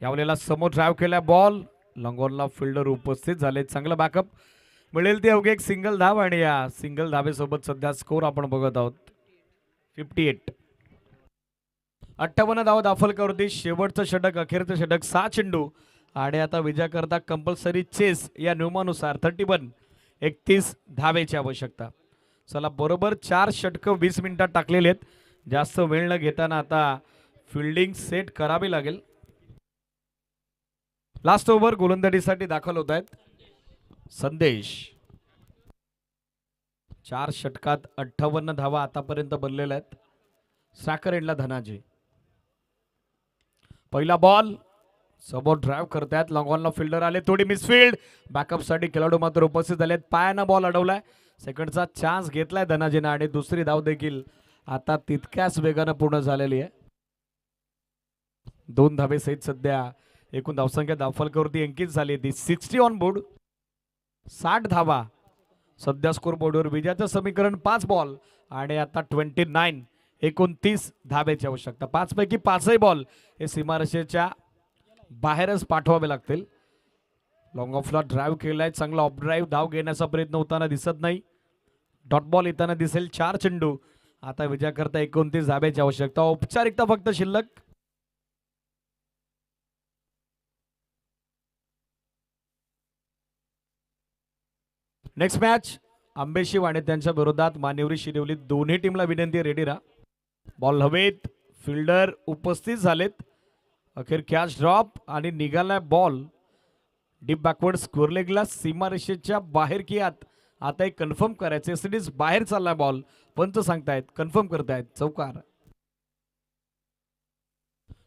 Speaker 1: यावेळेला समोर ड्राईव्ह केला बॉल. लॉंगॉनला फिल्डर उपस्थित झाले. चांगलं बॅकअप मिळेल ते अवघे एक सिंगल धाव आणि या सिंगल धावेसोबत सध्या स्कोर आपण बघत आहोत 58. 58 धावा दाफलकरवरती. शेवटचं षटक, अखेरचं षटक. 6 चेंडू आणि आता विजयाकरता कंपल्सरी चेस या नियमानुसार 31. 31 धावेची आवश्यकता. चला, बरोबर 4 षटकं 20 मिनिटात टाकलेले आहेत. जास्त वेळ न घेताना आता फिल्डिंग सेट करावी लागेल. लास्ट ओव्हर गोलंदाजीसाठी दाखल होत आहेत संदेश. 4 षटकात 58 धावा आतापर्यंत बनलेल्या आहेत. सॅकर एंडला धनाजी. पहिला बॉल. समोर ड्राईव्ह करतायत. लॉंगॉनला फिल्डर आले. थोडी मिसफिल्ड. बॅकअपसाठी खेळाडू मात्र उपस्थित झालेत. पायानं बॉल अडवलाय. सेकंडचा चान्स घेतलाय धनाजीनं आणि दुसरी धाव देखील आता तितक्याच वेगानं पूर्ण झालेली आहे. 2 धावे सहित सध्या एकूण धावसंख्या दाफलकरवरती अंकित झाली ती 60 ऑन बोर्ड. 60 धावा सध्या स्कोर बोर्डवर. विजयाचं समीकरण 5 बॉल आणि आता 29. 29 धावेची आवश्यकता. 5 पैकी 5ही बॉल हे सीमारेषेच्या बाहेरच पाठवावे लागतील. लॉंग ऑफला ड्राईव्ह केलाय. चांगला ऑफ ड्राईव्ह. धाव घेण्याचा प्रयत्न होताना दिसत नाही. डॉट बॉल येताना दिसेल. 4 चेंडू आता विजयाकरता 29 धावेची आवश्यकता. औपचारिकता फक्त शिल्लक. नेक्स्ट मॅच आंबेशिव आणि त्यांच्या विरोधात मानेवरी शिरवली. दोन्ही टीमला विनंती, रेडी राहा. बॉल हवेत. फिल्डर उपस्थित झालेत. अखेर कॅच ड्रॉप आणि निघालाय बॉल डीप बॅकवर्ड स्क्वेअर लेगला. सीमारेषेच्या बाहेर की आत आता एक कन्फर्म करायचे. सिटीज बाहेर चाललाय बॉल. पंच सांगतायत, कन्फर्म करतायत. चौकार.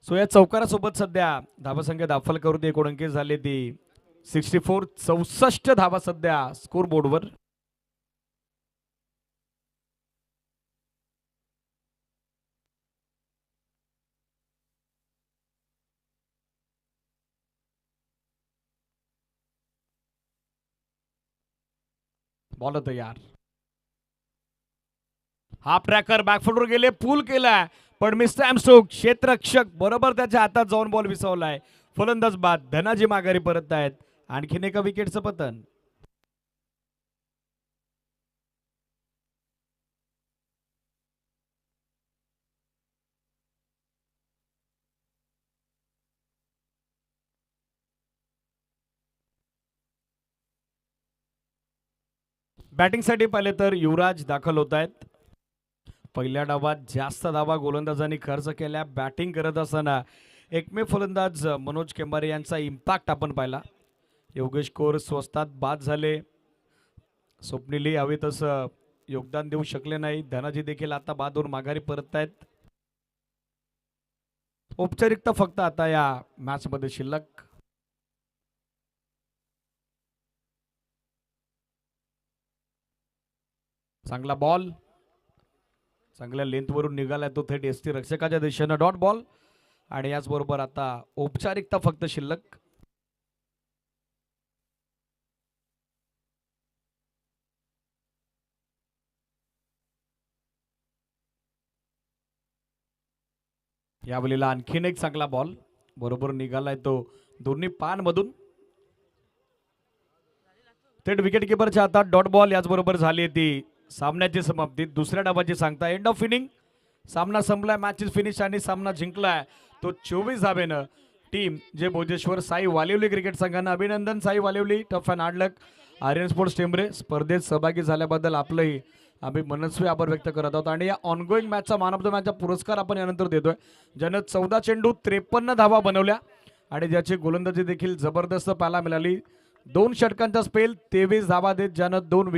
Speaker 1: सो या चौकारासोबत सध्या धावासंख्या दाफलकरवरती एकूण अंकित झाले ती 64. 64 धावा सध्या स्कोर बोर्डवर. बॉल तयार. हाफ ट्रॅकर बॅकफुटवर गेले. पूल केलाय पण मिस्टर एमस्टोक क्षेत्ररक्षक बरोबर त्याच्या हातात जाऊन बॉल विसवलाय. फलंदाज बाद. धनाजी माघारी परत आहेत. आणखीन एका विकेटचं पतन. बॅटिंगसाठी पाहिले तर युवराज दाखल होत आहेत. पहिल्या डावात जास्त धावा गोलंदाजांनी खर्च केल्या. बॅटिंग करत असताना एकमेव फलंदाज मनोज केंबारे यांचा इम्पॅक्ट आपण पाहिला. योगेश कोर स्वस्तात बाद झाले. स्वप्निली हवे तसं योगदान देऊ शकले नाही. धनाजी देखील आता बाद होऊन माघारी परत आहेत. औपचारिकता फक्त आता या मॅच मध्ये शिल्लक. चांगला बॉल. चांगल्या लेंथवरून निघालाय तो थेट एसटी रक्षकाच्या दिशेनं. डॉट बॉल आणि याचबरोबर आता औपचारिकता फक्त शिल्लक. यावेळेला आणखीन एक चांगला बॉल बरोबर निघालाय तो दोन्ही पान मधून. थेट विकेट किपरच्या हातात. Dot ball. याचबरोबर झाली ती सामन्याची समाप्ती. दुसऱ्या डावाची सांगता. End of inning. सामना संपलाय. मॅच इज फिनिश आणि सामना जिंकलाय तो 24 धावेनं. टीम जे भोजेश्वर साई वालिवली क्रिकेट संघानं अभिनंदन. Sai Walivali, tough and hard luck. Aryan Sports Tembre स्पर्धेत सहभागी झाल्याबद्दल आपलंही आम्ही मनस्वी आभार व्यक्त करत आहोत. आणि या ऑनगोईंग मॅचचा मॅन ऑफ द मॅचचा पुरस्कार आपण यानंतर देतोय, ज्यानं 14 चेंडू 53 धावा बनवल्या आणि ज्याची गोलंदाजी देखील जबरदस्त पाहायला मिळाली. 2 षटकांचा स्पेल 23 धावा देत ज्यानं 2